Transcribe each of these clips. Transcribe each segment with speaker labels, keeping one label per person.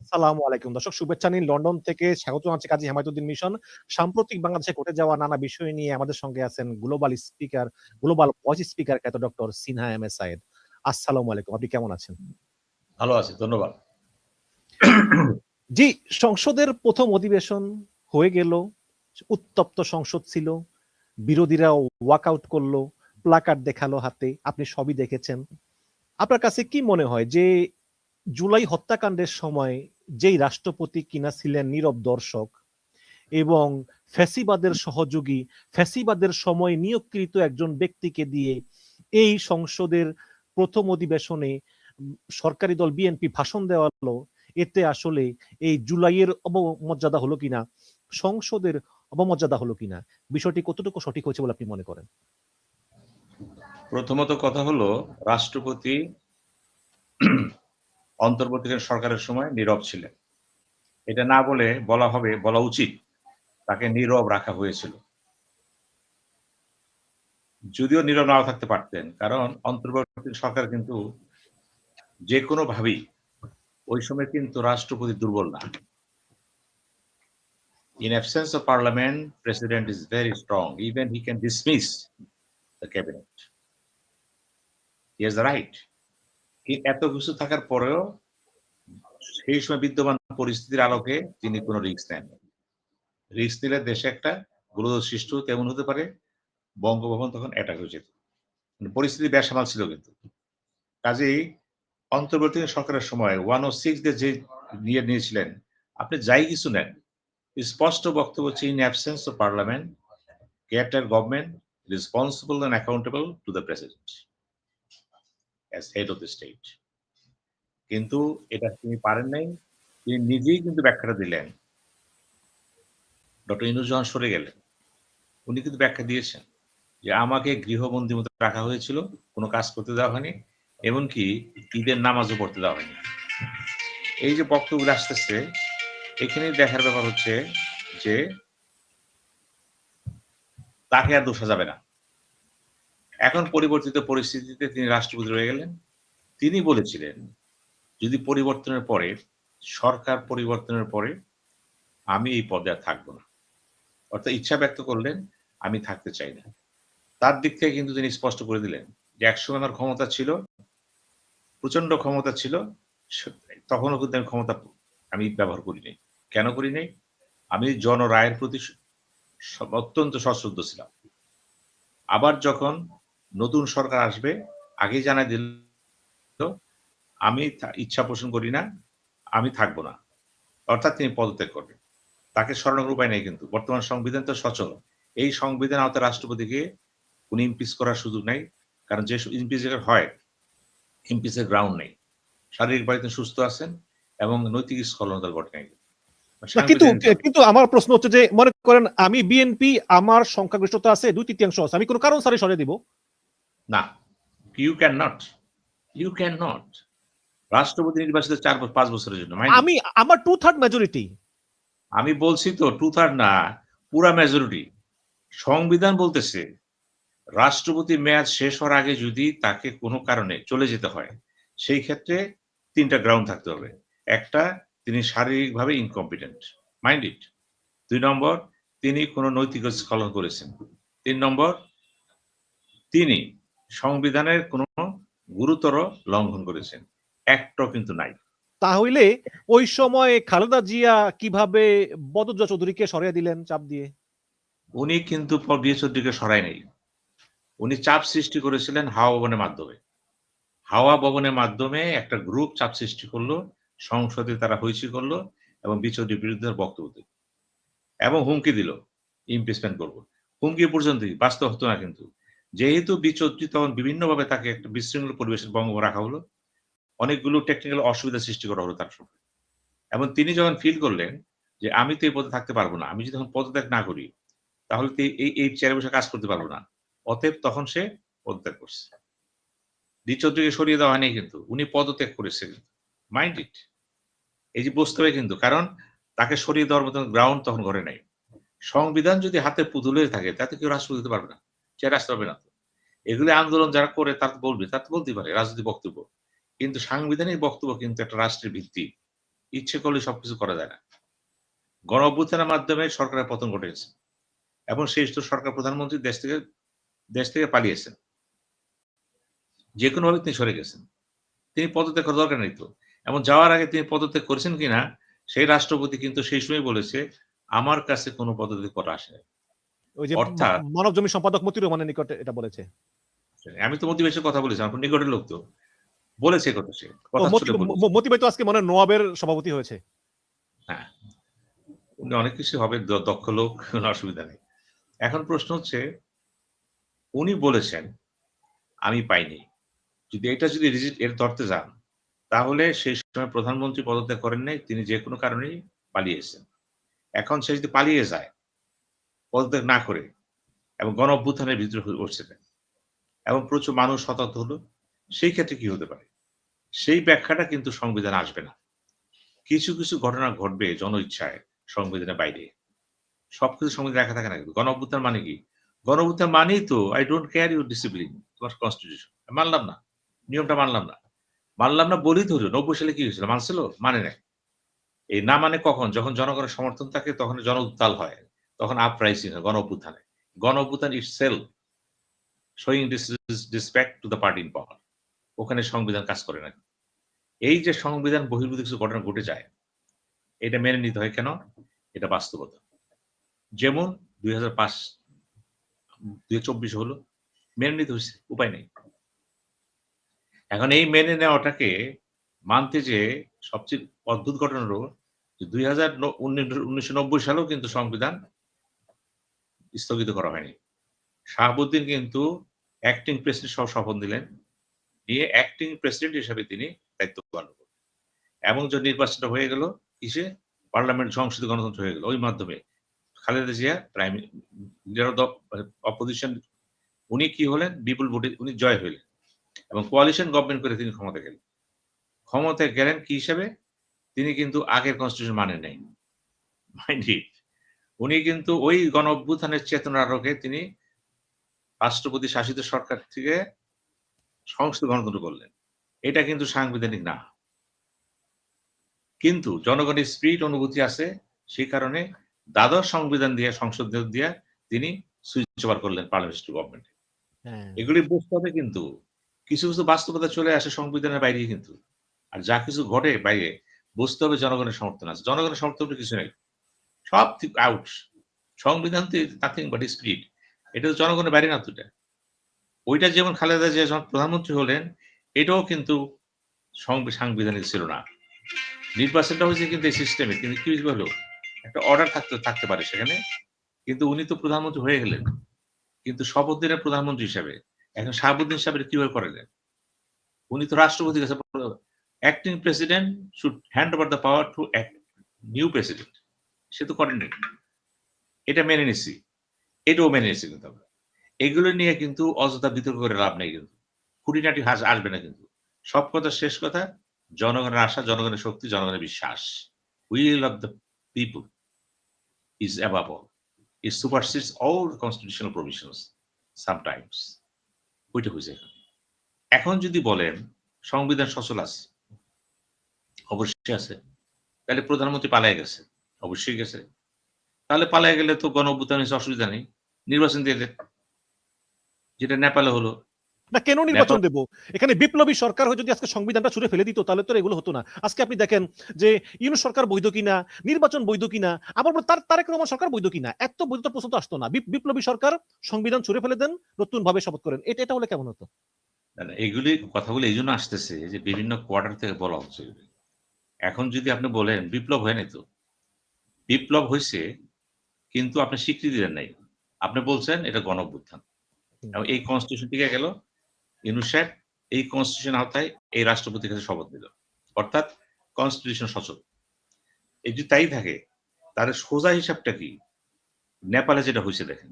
Speaker 1: আসসালামু আলাইকুম দর্শক, শুভেচ্ছা নিন লন্ডন থেকে। স্বাগত জানাচ্ছি কাজী হেমায়েতুদ্দিন মিশন। সাম্প্রতিক বাংলাদেশে ঘটে যাওয়া নানা বিষয় নিয়ে আমাদের সঙ্গে আছেন গ্লোবাল ভয়েস স্পিকার খ্যাত ডক্টর সিনহা এম এ সায়েদ। আসসালামু আলাইকুম। আপনি কেমন আছেন?
Speaker 2: ভালো আছি, ধন্যবাদ।
Speaker 1: জি, সংসদের ১ম অধিবেশন হয়ে গেল। উত্তপ্ত সংসদ ছিল। বিরোধীরা ওয়াকআউট করলো, প্লাকার্ড দেখালো হাতে। আপনি সবই দেখেছেন। আপনার কাছে কি মনে হয় যে জুলাই হত্যাকাণ্ডের সময় যেই রাষ্ট্রপতি কিনা ছিলেন নীরব দর্শক এবং ফ্যাসিবাদের সহযোগী, ফ্যাসিবাদের সময় নিয়োগকৃত একজন ব্যক্তিকে দিয়ে এই সংসদের ১ম অধিবেশনে সরকারি দল বিএনপি ভাষণ দেওয়ালো, এতে আসলে এই জুলাইয়ের অবমর্যাদা হলো কিনা, সংসদের অবমর্যাদা হলো কিনা, বিষয়টি কতটুকু সঠিক হয়েছে বলে আপনি মনে করেন?
Speaker 2: প্রথমত কথা হলো, রাষ্ট্রপতি অন্তর্বর্তীকালীন সরকারের সময় নীরব ছিলেন। এটা না বলা উচিত তাকে নীরব রাখা হয়েছিল। যদিও নীরব নাও থাকতে পারতেন, কারণ অন্তর্বর্তী সরকার কিন্তু যে কোনো ভাবেই ওই সময় কিন্তু রাষ্ট্রপতি দুর্বল না। In absence of parliament, president is very strong. Even he can dismiss the cabinet. He has the right. এত কিছু থাকার পরেও সেই সময় বিদ্যমান পরিস্থিতির আলোকে তিনি কোনো রিস্ক নেন। রিস্ক নিলে দেশে একটা গোলযোগ সৃষ্টি তেমন হতে পারে, বঙ্গভবন তখন অ্যাটাক হয়ে যেত। পরিস্থিতি বেসামাল ছিল কিন্তু। কাজেই অন্তর্বর্তী সরকারের সময় 106 যে নিয়েছিলেন, আপনি যাই কিছু নেন, স্পষ্ট বক্তব্য হচ্ছে in absence of parliament, caretaker government responsible and accountable to the president as head of the state. কিন্তু এটা তিনি পারেন নাই। তিনি নিজেই কিন্তু ব্যাখ্যাটা দিলেন। ডক্টর ইউনূস যখন সরে গেলেন, উনি কিন্তু ব্যাখ্যা দিয়েছেন যে আমাকে গৃহবন্দীর মতো রাখা হয়েছিল, কোনো কাজ করতে দেওয়া হয়নি, এমনকি ঈদের নামাজও পড়তে দেওয়া হয়নি। এই যে বক্তব্য আসতেছে, এখানে দেখার ব্যাপার হচ্ছে যে তাকে আর দোষা যাবে না। এখন পরিবর্তিত পরিস্থিতিতে তিনি রাষ্ট্রপতি রয়ে গেলেন। তিনি বলেছিলেন যদি পরিবর্তনের পরে, সরকার পরিবর্তনের পরে আমি এই পদে আর থাকবো না। অর্থাৎ ইচ্ছা ব্যক্ত করলেন আমি থাকতে চাই না। তার দিক থেকে কিন্তু তিনি স্পষ্ট করে দিলেন যে একসময় আমার ক্ষমতা ছিল, প্রচন্ড ক্ষমতা ছিল, তখনও কিন্তু আমি ব্যবহার করি নাই। কেন করি নাই? আমি জনরায়ের প্রতি অত্যন্ত সশ্রদ্ধ ছিলাম। আবার যখন নতুন সরকার আসবে, আগেই জানাই দিল আমি ইচ্ছা পোষণ করি না, আমি থাকবো না। অর্থাৎ তিনি পদত্যাগ করবেন। তাকে সরানোর উপায় নেই কিন্তু। বর্তমান সংবিধান তো সচল। এই সংবিধান আওতায় রাষ্ট্রপতিকে কোন ইমপিচ করার সুযোগ নাই। কারণ যে ইমপিচ হয়, ইমপিচের গ্রাউন্ড নেই। শারীরিকভাবে তিনি সুস্থ আছেন এবং নৈতিক স্খলনতার ঘটে নাই।
Speaker 1: কিন্তু আমার প্রশ্ন হচ্ছে যে মনে করেন আমি বিএনপি, আমার সংখ্যাগরিষ্ঠতা আছে 2/3 আছে, আমি কোন কারণ ছাড়াই সরিয়ে দিব?
Speaker 2: না, ইউ ক্যান নট। রাষ্ট্রপতি নির্বাচিত 4-5 বছরের জন্য।
Speaker 1: আমি আমার 2/3 মেজরিটি।
Speaker 2: আমি বলছি তো 2/3 না, পুরা মেজরিটি। সংবিধান বলতেছে রাষ্ট্রপতি মেয়াদ শেষ হওয়ার আগে যদি তাকে কোনো কারণে চলে যেতে হয়, সেই ক্ষেত্রে 3টা গ্রাউন্ড থাকতে হবে। একটা, তিনি শারীরিকভাবে ইনকম্পিটেন্ট, মাইন্ড ইট। 2 নম্বর, তিনি কোনো নৈতিক স্খলন করেছেন। 3 নম্বর, তিনি সংবিধানের কোনো গুরুতর লঙ্ঘন করেছেন। একটাও কিন্তু নাই।
Speaker 1: তাহলে ওই সময় খালেদা জিয়া কিভাবে বদরুদ্দোজা চৌধুরীকে সরিয়ে দিলেন চাপ দিয়ে?
Speaker 2: উনি কিন্তু বিএ চৌধুরীকে সরায় নাই। উনি চাপ সৃষ্টি করেছিলেন হাওয়া ভবনের মাধ্যমে। হাওয়া ভবনের মাধ্যমে একটা গ্রুপ চাপ সৃষ্টি করলো, সংসদে তারা হইচই করলো এবং বিচৌধুরীর বিরুদ্ধে বক্তব্য দিল এবং হুমকি দিল ইমপিচমেন্ট করবো। হুমকি পর্যন্তই, বাস্তব হতো না কিন্তু। যেহেতু বিচৌধুরী তখন বিভিন্নভাবে তাকে একটা বিশৃঙ্খল পরিবেশে বঙ্গভঙ্গ রাখা হলো, অনেকগুলো টেকনিক্যাল অসুবিধা সৃষ্টি করা হলো তার সঙ্গে। এবং তিনি যখন ফিল করলেন যে আমি তো এই পদে থাকতে পারবো না, আমি যদি এখন পদত্যাগ না করি তাহলে তো এই চেয়ারে বসে কাজ করতে পারবো না। অতএব তখন সে পদত্যাগ করছে। ডি চৌধুরীকে সরিয়ে দেওয়া হয়নি কিন্তু, উনি পদত্যাগ করেছেন। Mind it. এই যে বুঝতে হবে কিন্তু, কারণ তাকে সরিয়ে দেওয়ার মতন গ্রাউন্ড তখন ঘরে নাই। সংবিধান যদি হাতে পুতুল হয়ে থাকে, তাতে কেউ রাষ্ট্র দিতে পারবে না, চেয়ারে আসতে পারবে না। এগুলি আন্দোলন যারা করে তারা বলবে, তারা তো বলতেই পারে রাজনৈতিক বক্তব্য, কিন্তু সাংবিধানিক বক্তব্য কিন্তু একটা রাষ্ট্রের ভিত্তি। ইচ্ছে করলে সবকিছু করা যায় না। গণ অভ্যুত্থানের মাধ্যমে সরকারের পতন ঘটেছে এবং সেই তো সরকার প্রধানমন্ত্রী দেশ থেকে পালিয়েছেন। যে কোনোভাবে তিনি সরে গেছেন। তিনি পদত্যাগ করার দরকার নেই তো। এবং যাওয়ার আগে তিনি পদত্যাগ করেছেন কিনা সেই রাষ্ট্রপতি কিন্তু সেই সময় বলেছে, আমার কাছে কোনো পদত্যাগ করা আসে নাই।
Speaker 1: ওই যে
Speaker 2: অর্থাৎ
Speaker 1: মানব জমি সম্পাদক মতিউর রহমানের নিকটে এটা বলেছে।
Speaker 2: আমি তো মতিবেশের কথা বলেছি, আমার নিকটের লোক তো বলেছে কথা, সে
Speaker 1: ও
Speaker 2: কথা
Speaker 1: মতি
Speaker 2: ছুটে বলেছে।
Speaker 1: মতি ভাই তো আজকে মনে হয় নোয়াবের সভাপতি হয়েছে।
Speaker 2: হ্যাঁ, উনি অনেক কিছু হবে, দক্ষ লোক, কোনো অসুবিধা নেই। এখন প্রশ্ন হচ্ছে, উনি বলেছেন আমি পাইনি। যদি এর ধরতে যান, তাহলে সেই সময় প্রধানমন্ত্রী পদত্যাগ করেন নাই, তিনি যে কোনো কারণেই পালিয়েছেন। এখন সে যদি পালিয়ে যায়, পদত্যাগ না করে এবং গণ অভ্যুত্থানের ভিতরে উঠছিলেন এবং প্রচুর মানুষ হতাহত হলো, সেই ক্ষেত্রে কি হতে পারে? সেই ব্যাখ্যাটা কিন্তু সংবিধানে আসবে না। কিছু, কিছু ঘটনা ঘটবে জনইচ্ছায় সংবিধানের বাইরে। সবকিছু সংবিধানে লেখা থাকে না কিন্তু। গণ অভ্যুত্থান মানে কি? গণ অভ্যুত্থান মানেই তো I don't care your discipline, তোমার কনস্টিটিউশন। মানলাম না। নিয়মটা মানলাম না। মানলাম না বলেই ধরো ৯০ সালে কি হয়েছিল? মানছিল? মানে নাই। এই না মানে কখন? যখন জনগণের সমর্থন থাকে তখন জন উত্তাল হয়। তখন আপরাইজিং হয় গণ অভ্যুত্থানে। গণ অভ্যুত্থান itself showing disrespect to the party in power. ওখানে সংবিধান কাজ করে না। এই যে সংবিধান বহির্ভূত কিছু ঘটনা ঘটে যায়, এটা মেনে নিতে হয় কেন? এটা বাস্তবতা। যেমন ২০০৫ ২০২৪ হলো, মেনে নিতে হইছে, উপায় নেই। এখন এই মেনে নেওয়াটাকে মানতে যেয়ে সবচেয়ে অদ্ভুত ঘটনা হলো যে ১৯৯০ সালেও কিন্তু সংবিধান স্থগিত করা হয়নি। শাহাবুদ্দিন কিন্তু অ্যাক্টিং প্রেসিডেন্ট সহ শপথ নিলেন। নিয়ে অ্যাক্টিং প্রেসিডেন্ট হিসেবে তিনি দায়িত্ব পালন করলেন। এবং যে নির্বাচনটা হয়ে গেল কিসে? পার্লামেন্ট সংসদীয় গণতন্ত্র হয়ে গেল। ওই মাধ্যমে Khaleda Zia leader of the opposition, উনি কি হলেন? বিপুল ভোটে উনি জয় হইলেন এবং কোয়ালিশন গভর্নমেন্ট করে তিনি ক্ষমতায় গেলেন। ক্ষমতায় গেলেন কি হিসেবে? তিনি কিন্তু আগের কনস্টিটিউশন মানেন নাই। Mind it. উনি কিন্তু ওই গণ অভ্যুত্থানের চেতনার আলোকে তিনি রাষ্ট্রপতি শাসিত সরকার থেকে সংসদীয় গণতন্ত্র করলেন। এটা কিন্তু সাংবিধানিক না। কিন্তু জনগণের স্পিরিট অনুভূতি আছে, সেই কারণে দ্বাদশ সংবিধান দিয়ে সংসদ দিয়ে তিনি সুইচ ওভার করলেন পার্লামেন্টারি গভর্নমেন্টে।
Speaker 1: হ্যাঁ।
Speaker 2: এগুলি বুঝতে হবে কিন্তু। কিছু, কিছু বাস্তবতা চলে আসে সংবিধানের বাইরেই কিন্তু। আর যা কিছু ঘটে বাইরে, বুঝতে হবে জনগণের সমর্থন আছে। জনগণের সমর্থন বলে কিছু নেই। সব আউট। সংবিধান তো নাথিং বাট স্পিরিট। এটা তো জনগণের বাইরে না তো এটা। ওইটা যেমন খালেদা জিয়া যখন প্রধানমন্ত্রী হলেন, এটাও কিন্তু সাংবিধানিক ছিল না। নির্বাচনটা হয়েছে কিন্তু এই সিস্টেমে। কিন্তু কি হলো? একটা অর্ডার থাকতে পারে সেখানে। কিন্তু উনি তো প্রধানমন্ত্রী হয়ে গেলেন। কিন্তু শপথ দিলেন প্রধানমন্ত্রী হিসাবে। এখন শাহাবুদ্দিন সাহেবের কিভাবে করালেন? উনি তো রাষ্ট্রপতির কাছে acting president should hand over the power to new president. সে তো করেননি। এটা মেনে নিচ্ছি। এটাও মেনে নিচ্ছি কিন্তু আমরা। এগুলো নিয়ে কিন্তু অযথা বিতর্ক করে লাভ নেই কিন্তু। খুঁটিনাটি আসবে না কিন্তু। সব কথা শেষ কথা, জনগণের আশা, জনগণের শক্তি, জনগণের বিশ্বাস। Will of the people is above all. It supersedes all the constitutional provisions sometimes. ওইটা হয়েছে এখানে। এখন যদি বলেন সংবিধান সচল আছে, অবশ্যই আছে। তাহলে প্রধানমন্ত্রী পালায় গেছে, অবশ্যই গেছে। তাহলে পালায় গেলে তো গণ অভ্যুত্থান হয়েছে, অসুবিধা নেই। নির্বাচন দিয়ে দেন। যেটা নেপালে হলো।
Speaker 1: না কেন নির্বাচন
Speaker 2: নেপাল
Speaker 1: দেব? এখানে বিপ্লবী সরকার হয়ে যদি আজকে সংবিধানটা ছুঁড়ে ফেলে দিত তাহলে তো এগুলো হতো না। আজকে আপনি দেখেন যে ইউনূস সরকার বৈধ কিনা, নির্বাচন বৈধ কিনা, আবার তারেক রহমান সরকার বৈধ কিনা। এত বৈধতার প্রশ্ন তো আসতো না। বিপ্লবী সরকার সংবিধান ছুঁড়ে ফেলে দেন, নতুন ভাবে শপথ করেন। এটা হলে কেমন হতো?
Speaker 2: না, এগুলি কথাগুলো এইজন্য আসতেছে যে বিভিন্ন কোয়ার্টার থেকে বলা হচ্ছে এগুলি। এখন যদি আপনি বলেন বিপ্লব হয় নাই তো। বিপ্লব হইছে কিন্তু আপনি স্বীকৃতি দেন নাই। আপনি বলছেন এটা গণ অভ্যুত্থান। এবং এই কনস্টিটিউশন টিকে গেল। ইউনূস সাহেব এই কনস্টিটিউশন আওতায় এই রাষ্ট্রপতির কাছে শপথ নিল। অর্থাৎ কনস্টিটিউশন সচল। এই যদি তাই থাকে তাহলে সোজা হিসাবটা কি? নেপালে যেটা হয়েছে দেখেন।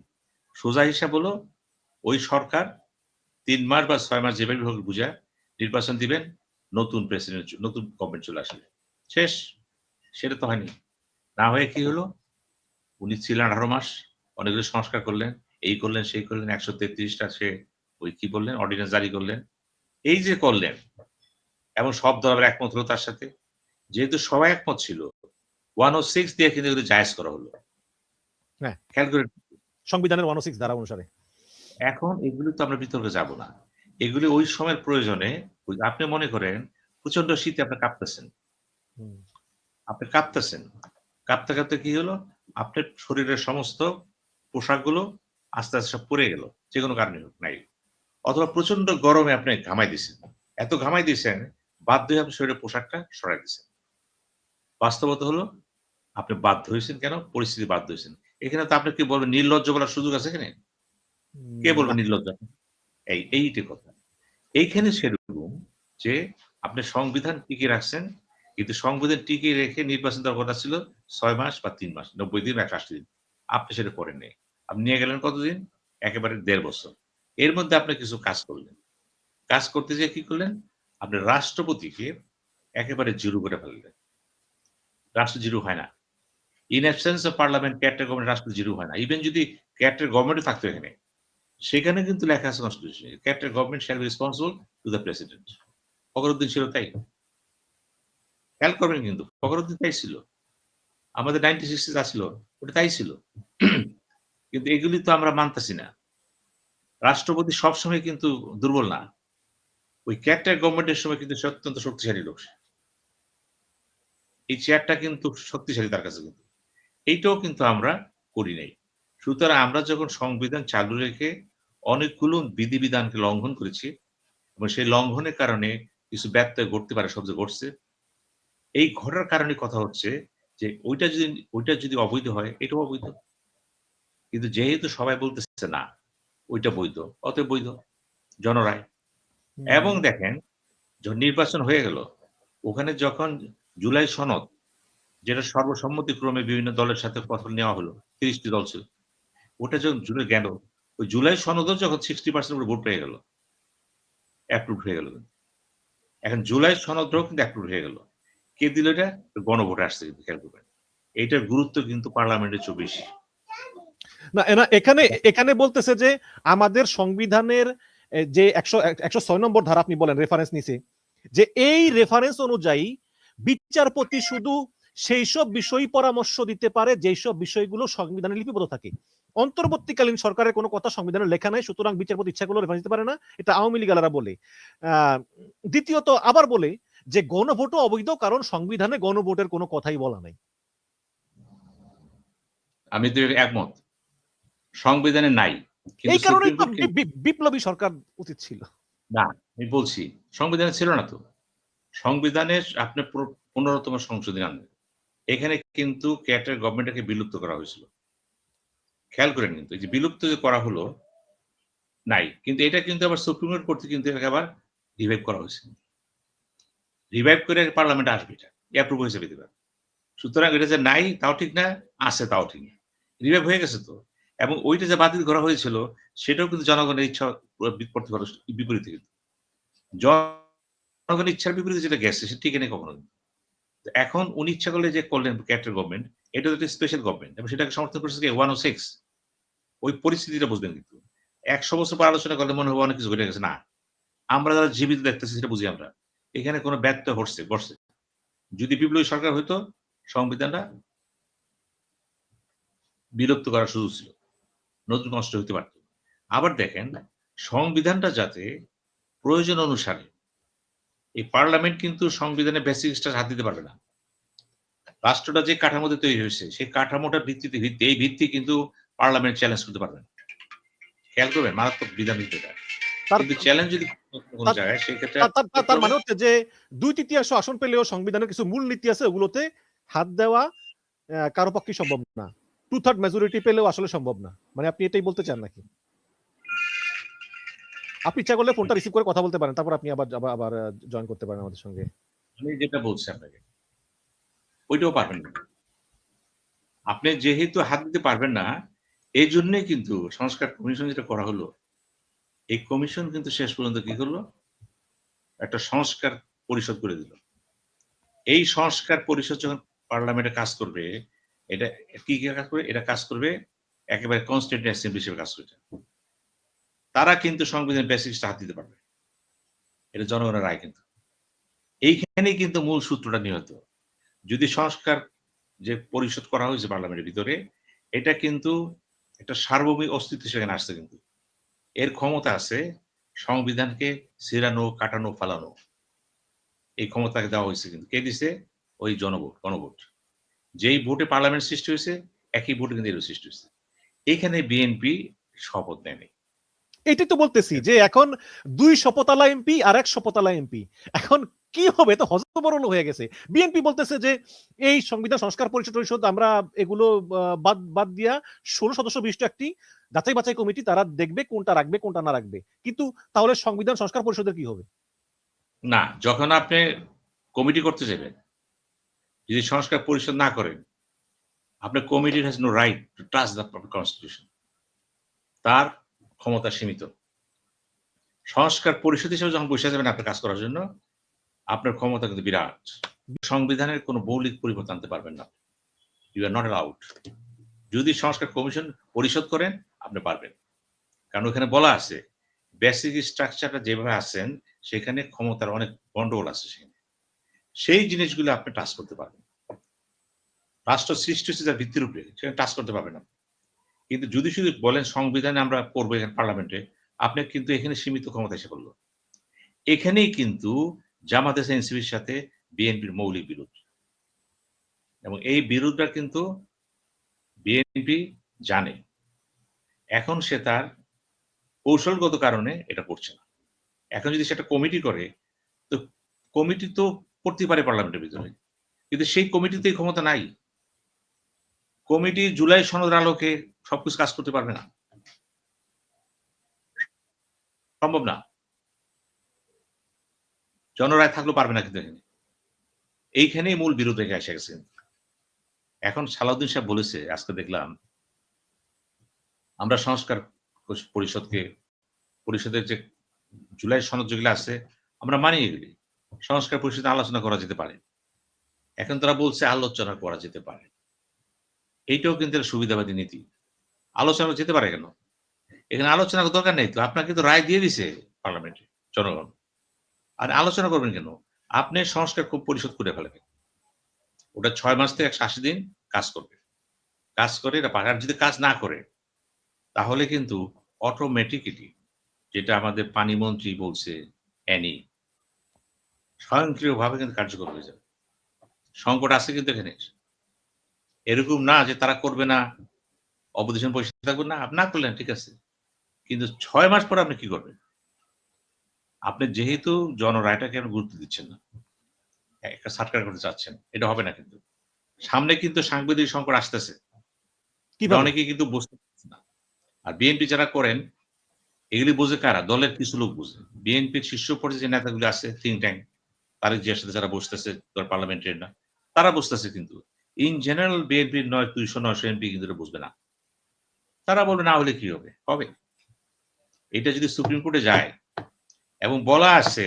Speaker 2: সোজা হিসাব হলো ওই সরকার ৩ মাস বা ৬ মাস যেভাবে হোক বুঝা নির্বাচন দিবেন, নতুন প্রেসিডেন্ট নতুন গভর্নমেন্ট চলে আসবে। শেষ। সেটা তো হয়নি। না হয়ে কি হলো? উনি ছিলেন ১৮ মাস, অনেকগুলো সংস্কার করলেন, এই করলেন, সেই করলেন, ১৩৩ টা সে ওই কি বললেন অর্ডিন্যান্স জারি করলেন। এই যে করলেন এবং সব দল আবার একমত হলো তার সাথে। যেহেতু সবাই একমত ছিল 106 দিয়ে কিন্তু এগুলো জায়েজ করা হলো।
Speaker 1: হ্যাঁ,
Speaker 2: খেয়াল করে
Speaker 1: সংবিধানের 106 ধারা অনুসারে।
Speaker 2: এখন এগুলো তো আমরা বিতর্কে যাব না। এগুলি ওই সময়ের প্রয়োজনে আপনি মনে করেন প্রচন্ড শীতে আপনি কাঁপতেছেন।
Speaker 1: হুম,
Speaker 2: আপনি কাঁপতেছেন। কাঁপতে, কাঁপতে কি হলো? আপনার শরীরের সমস্ত পোশাকগুলো আস্তে, আস্তে সব পুড়ে গেল। যেকোনো কারণে হোক নাই। অথবা প্রচন্ড গরমে আপনি ঘামাই দিছেন। এত ঘামাই দিছেন, বাধ্য হয়ে আপনি শরীরের পোশাকটা সরাই দিছেন। বাস্তবতা হলো আপনি বাধ্য হইছেন কেন? পরিস্থিতি বাধ্য হইছেন। এখানে তো আপনি কি বলবেন নির্লজ্জ বলার সুযোগ আছে এখানে? কে বলবে
Speaker 1: না।
Speaker 2: নির্লজ্জ? এইটা কথা। এইখানে সেরকম যে আপনি সংবিধান টিকিয়ে রাখছেন, কিন্তু সংবিধান টিকিয়ে রেখে নির্বাচন দেওয়ার কথা ছিল ৬ মাস বা ৩ মাস, ৯০ দিন, ৮১ দিন। আপনি সেটা করেন নাই। আপনি নিয়ে গেলেন কতদিন? একেবারে ১.৫ বছর। এর মধ্যে আপনি কিছু কাজ করলেন। কাজ করতে যেয়ে কি করলেন? আপনি রাষ্ট্রপতিকে একেবারে জিরো করে ফেললেন। রাষ্ট্র জিরো হয় না। In absence of parliament cadre government রাষ্ট্র জিরো হয় না। ইভেন যদি ক্যাডার গভর্নমেন্টও থাকতো এখানে, সেখানে কিন্তু লেখা আছে কনস্টিটিউশনে caretaker government shall be responsible to the president. Fakhruddin ছিল তাই। খেয়াল করবেন কিন্তু ফখরুদ্দিন তাই ছিল। আমাদের 1960 যা ছিল ওটা তাই ছিল। কিন্তু এগুলি তো আমরা মানতেছি না। রাষ্ট্রপতি সবসময় কিন্তু দুর্বল না। ওই ক্যাডার গভর্নমেন্টের সময় কিন্তু সে অত্যন্ত শক্তিশালী লোক সে। এই চেয়ারটা কিন্তু শক্তিশালী তার কাছে কিন্তু। এইটাও কিন্তু আমরা করি নাই। সুতরাং আমরা যখন সংবিধান চালু রেখে অনেকগুলো বিধিবিধানকে লঙ্ঘন করেছি এবং সেই লঙ্ঘনের কারণে কিছু ব্যত্যয় ঘটতে পারে, সব যে ঘটছে। এই ঘটার কারণে কথা হচ্ছে যে ওইটা যদি অবৈধ হয় এটাও অবৈধ। কিন্তু যেহেতু সবাই বলতেছে না, ওইটা বৈধ, অতএব বৈধ। জনরায়। এবং
Speaker 1: হুম,
Speaker 2: দেখেন যখন নির্বাচন হয়ে গেল, ওখানে যখন জুলাই সনদ যেটা সর্বসম্মতিক্রমে বিভিন্ন দলের সাথে কথা নেওয়া হলো, ৩০ টি দল ছিল। ওটা যখন জুলাই গেল, ওই জুলাই সনদও যখন 60% উপরে ভোট পেয়ে গেল, অ্যাপ্রুভড হয়ে গেল। এখন জুলাই সনদটাও কিন্তু অ্যাপ্রুভড হয়ে গেল। কে দিল এটা? গণভোটে আসছে কিন্তু খেয়াল করবেন। এইটার গুরুত্ব কিন্তু পার্লামেন্টের চেয়েও বেশি।
Speaker 1: না এখানে এখানে বলতেছে যে আমাদের সংবিধানের যে 106 নম্বর ধারা আপনি বলেন রেফারেন্স নিছে, যে এই রেফারেন্স অনুযায়ী বিচারপতি শুধু সেই সব বিষয়ই পরামর্শ দিতে পারে যেই সব বিষয়গুলো সংবিধানে লিপিবদ্ধ থাকে। অন্তর্বর্তীকালীন সরকারের কোনো কথা সংবিধানে লেখা নাই, সুতরাং বিচারপতি ইচ্ছা করলে রেফারেন্স দিতে পারে না। এটা আওয়ামী লীগালারা বলে। দ্বিতীয়ত আবার বলে যে গণভোটও অবৈধ, কারণ সংবিধানে গণভোটের কোনো কথাই বলা নাই।
Speaker 2: আমি তো একমত। সংবিধানে নাই। কিন্তু
Speaker 1: এই কারণেই
Speaker 2: সুপ্রিম
Speaker 1: তো
Speaker 2: কোর্ট কিন্তু
Speaker 1: বিপ্লবী সরকার উচিত ছিল।
Speaker 2: না, আমি বলছি সংবিধানে ছিল না তো। সংবিধানের আপনার ১৫তম সংশোধনী আনবেন। এখানে কিন্তু ক্যাটের গভর্নমেন্টকে বিলুপ্ত করা হয়েছিল। খেয়াল করেন কিন্তু এই যে বিলুপ্ত যে করা হলো নাই। কিন্তু এটা কিন্তু আবার সুপ্রিম কোর্ট কর্তৃক কিন্তু এটাকে আবার রিভাইভ করা হয়েছে। রিভাইভ করে পার্লামেন্টে আসবে এটা। অ্যাপ্রুভ হয়েছে বিধিবার। সুতরাং এটা যে নাই তাও ঠিক না, আছে তাও ঠিক না। রিভাইভ হয়ে গেছে তো। এবং ওইটা যে বাতিল করা হয়েছিল সেটাও কিন্তু জনগণের ইচ্ছা বিপরীতে কিন্তু। জনগণের ইচ্ছার বিপরীতে যেটা গেছে সেটা টিকে নেই কখনো। এখন উনি ইচ্ছা করলে যে করলেন ক্যাটের গভর্নমেন্ট, এটা তো একটা স্পেশাল গভর্নমেন্ট এবং সেটাকে সমর্থন করছে কি 106 ওই পরিস্থিতিটা বুঝবেন কিন্তু। ১০০ বছর পর আলোচনা করলে মনে হবে অনেক কিছু ঘটে গেছে। না। আমরা যারা জীবিত দেখতেছি সেটা বুঝি আমরা। এখানে কোন ব্যত্যয় ঘটছে। যদি বিপ্লবী সরকার হইতো সংবিধানটা বিলুপ্ত করার সুযোগ ছিল। নতুন নষ্ট হইতে পারত। আবার দেখেন সংবিধানটা যাতে প্রয়োজন অনুসারে এই পার্লামেন্ট কিন্তু সংবিধানের বেসিক স্ট্রাকচার হাত দিতে পারবে না। রাষ্ট্রটা যে কাঠামোতে তৈরি হয়েছে সেই কাঠামোটার এই ভিত্তি কিন্তু পার্লামেন্ট চ্যালেঞ্জ করতে পারবে না। খেয়াল করবেন মারাত্মক বিধান কিন্তু এটা।
Speaker 1: তার
Speaker 2: কিন্তু চ্যালেঞ্জ যদি কোন
Speaker 1: তার
Speaker 2: জায়গায় সেক্ষেত্রে
Speaker 1: তার তার-
Speaker 2: কি
Speaker 1: তার- তার
Speaker 2: করবে?
Speaker 1: মানে হচ্ছে যে 2/3 আসন পেলেও সংবিধানের কিছু মূল নীতি আছে, ওগুলোতে হাত দেওয়া কারো পক্ষে সম্ভব না। 2/3 মেজরিটি পেলেও আসলে সম্ভব না। মানে আপনি এটাই বলতে চান নাকি? আপনি ইচ্ছা করলে ফোনটা রিসিভ করে কথা বলতে পারেন, তারপর আপনি আবার আবার আবার জয়েন করতে পারেন আমাদের সঙ্গে।
Speaker 2: আমি যেটা বলছি আপনাকে ওইটাও পারবেন না। আপনি যেহেতু হাত দিতে পারবেন না, এই জন্যই কিন্তু সংস্কার কমিশন যেটা করা হলো, এই কমিশন কিন্তু শেষ পর্যন্ত কি করলো? একটা সংস্কার পরিষদ করে দিল। এই সংস্কার পরিষদ যখন পার্লামেন্টে কাজ করবে, এটা কি কাজ করবে? এটা কাজ করবে একেবারে কনস্টিটিউয়েন্ট অ্যাসেম্বলি হিসেবে কাজ করবে। তারা কিন্তু সংবিধানের বেসিক্সটা হাত দিতে পারবে। এটা জনগণের রায় কিন্তু। এইখানেই কিন্তু মূল সূত্রটা নিহত। যদি সংস্কার যে পরিশোধ করা হয়েছে পার্লামেন্টের ভিতরে, এটা কিন্তু একটা সার্বভৌমিক অস্তিত্ব সেখানে আসছে কিন্তু। এর ক্ষমতা আছে সংবিধানকে ছিঁড়ানো, কাটানো, ফালানো। এই ক্ষমতাকে দেওয়া হয়েছে কিন্তু। কে দিছে? ওই জনভোট, গণভোট। যেই ভোটে পার্লামেন্ট সৃষ্টি হয়েছে, একই ভোটে কিন্তু এরও সৃষ্টি হয়েছে। এইখানে বিএনপি শপথ নেয়নি।
Speaker 1: এটাই তো বলতেছি যে এখন ২ শপথওয়ালা এমপি আর ১ শপথওয়ালা এমপি। এখন কি হবে? তো হযবরল হয়ে গেছে। বিএনপি বলতেছে যে এই সংবিধান সংস্কার পরিষদ আমরা এগুলো বাদ দিয়া ১৬ সদস্য বিশিষ্ট একটি যাচাই বাছাই কমিটি তারা দেখবে কোনটা রাখবে কোনটা না রাখবে। কিন্তু তাহলে সংবিধান সংস্কার পরিষদের কি হবে?
Speaker 2: না, যখন আপনি কমিটি করতে যাবেন, যদি সংস্কার পরিষদ না করেন, আপনার কমিটির has no right to touch the constitution. তার ক্ষমতা সীমিত। সংস্কার পরিষদ হিসেবে যখন বসে যাবেন আপনার কাজ করার জন্য, আপনার ক্ষমতা কিন্তু বিরাট। সংবিধানের কোন মৌলিক পরিবর্তন আনতে পারবেন না। You are not allowed. যদি সংস্কার কমিশন পরিশোধ করেন, আপনি পারবেন। কারণ ওখানে বলা আছে, বেসিক স্ট্রাকচারটা যেভাবে আছেন, সেখানে ক্ষমতার অনেক গন্ডগোল আছে সেখানে। সেই জিনিসগুলো আপনি টাচ করতে পারবেন। রাষ্ট্র সৃষ্টি হচ্ছে যার ভিত্তির উপরে, সেখানে টাচ করতে পারবেন না। কিন্তু যদি শুধু বলেন সংবিধানে আমরা করবো এখানে পার্লামেন্টে, আপনি কিন্তু এখানে সীমিত ক্ষমতা এসে পড়ল। এখানেই কিন্তু জামাত এনসিপির সাথে বিএনপির মৌলিক বিরোধ। এবং এই বিরোধটা কিন্তু বিএনপি জানে। এখন সে তার কৌশলগত কারণে এটা করছে না। এখন যদি সেটা কমিটি করে, তো কমিটি তো করতেই পারে পার্লামেন্টের ভিতরে। কিন্তু সেই কমিটিতে এই ক্ষমতা নাই। কমিটি জুলাই সনদের আলোকে সবকিছু কাজ করতে পারবে না। সম্ভব না। জনরায় থাকলেও পারবে না কিন্তু এখানে। এইখানেই মূল বিরোধ রেখে এসে গেছে। এখন সালাউদ্দিন সাহেব বলেছে, আজকে দেখলাম, আমরা সংস্কার পরিষদের যে জুলাই সনদ যেগুলো আছে, আমরা মানি এগুলি। সংস্কার পরিষদে আলোচনা করা যেতে পারে। এখন তারা বলছে আলোচনা করা যেতে পারে। এইটাও কিন্তু একটা সুবিধাবাদী নীতি। আলোচনা যেতে পারে কেন? এখানে আলোচনার দরকার নেই তো। আপনাকে তো রায় দিয়ে দিছে পার্লামেন্টে জনগণ। আর আলোচনা করবেন কেন? আপনি সংস্কার পরিশোধ করে ফেলবেন। ওটা ৬ মাস থেকে ১৮০ দিন কাজ করবে। কাজ করে এটা পারে। আর যদি কাজ না করে, তাহলে কিন্তু অটোমেটিক্যালি, যেটা আমাদের পানি মন্ত্রী বলছে, অ্যানি, স্বয়ংক্রিয়ভাবে কিন্তু কার্যকর হয়ে যাবে। সংকট আছে কিন্তু এখানে। এরকম না যে তারা করবে না, অপোজিশন পরিষদ থাকবে না, আপনি না করলেন ঠিক আছে। কিন্তু ৬ মাস পরে আপনি কি করবেন? আপনি যেহেতু জনরায়টাকে আপনি গুরুত্ব দিচ্ছেন না, একটা সাটকার করতে চাচ্ছেন, এটা হবে না কিন্তু। সামনে কিন্তু সাংবিধানিক সংকট আসতেছে। এটা
Speaker 1: কিভাবে?
Speaker 2: অনেকেই কিন্তু বুঝতে পারছে না। আর বিএনপি যারা করেন, এগুলি বোঝে কারা? দলের কিছু লোক বোঝে। বিএনপির শীর্ষ পর্যায়ে যে নেতাগুলো আছে, থিঙ্ক ট্যাঙ্ক, তারেক জিয়ার সাথে যারা বসতেছে, পার্লামেন্টারিয়ানরা, তারা বুঝতেছে কিন্তু। ইন জেনারেল বিএনপির ২০০-৯০০ এমপি কিন্তু এটা বুঝবে না। তারা বলবে না হলে কি হবে? হবে। এটা যদি সুপ্রিম কোর্টে যায় এবং বলা আছে,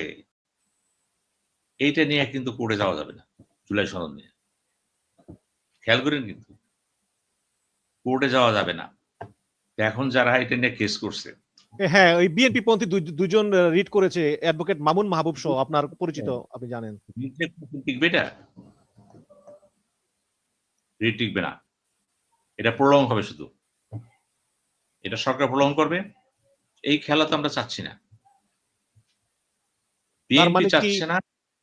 Speaker 2: এইটা নিয়ে কিন্তু কোর্টে যাওয়া যাবে না। জুলাই সনদ নিয়ে। খেয়াল করেন কিন্তু। কোর্টে যাওয়া যাবে না। এখন যারা এটা নিয়ে কেস করছে,
Speaker 1: হ্যাঁ, ওই বিএনপি পন্থী দুজন রিট করেছে অ্যাডভোকেট মামুন মাহবুব সহ আপনার পরিচিত আপনি জানেন।
Speaker 2: টিকবে এটা? রিট টিকবে না। এটা প্রলং হবে শুধু। এটা সরকার প্রলং করবে। এই খেলা তো আমরা চাচ্ছি না।
Speaker 1: তার
Speaker 2: বিএনপি
Speaker 1: মানে কি
Speaker 2: চাচ্ছে না।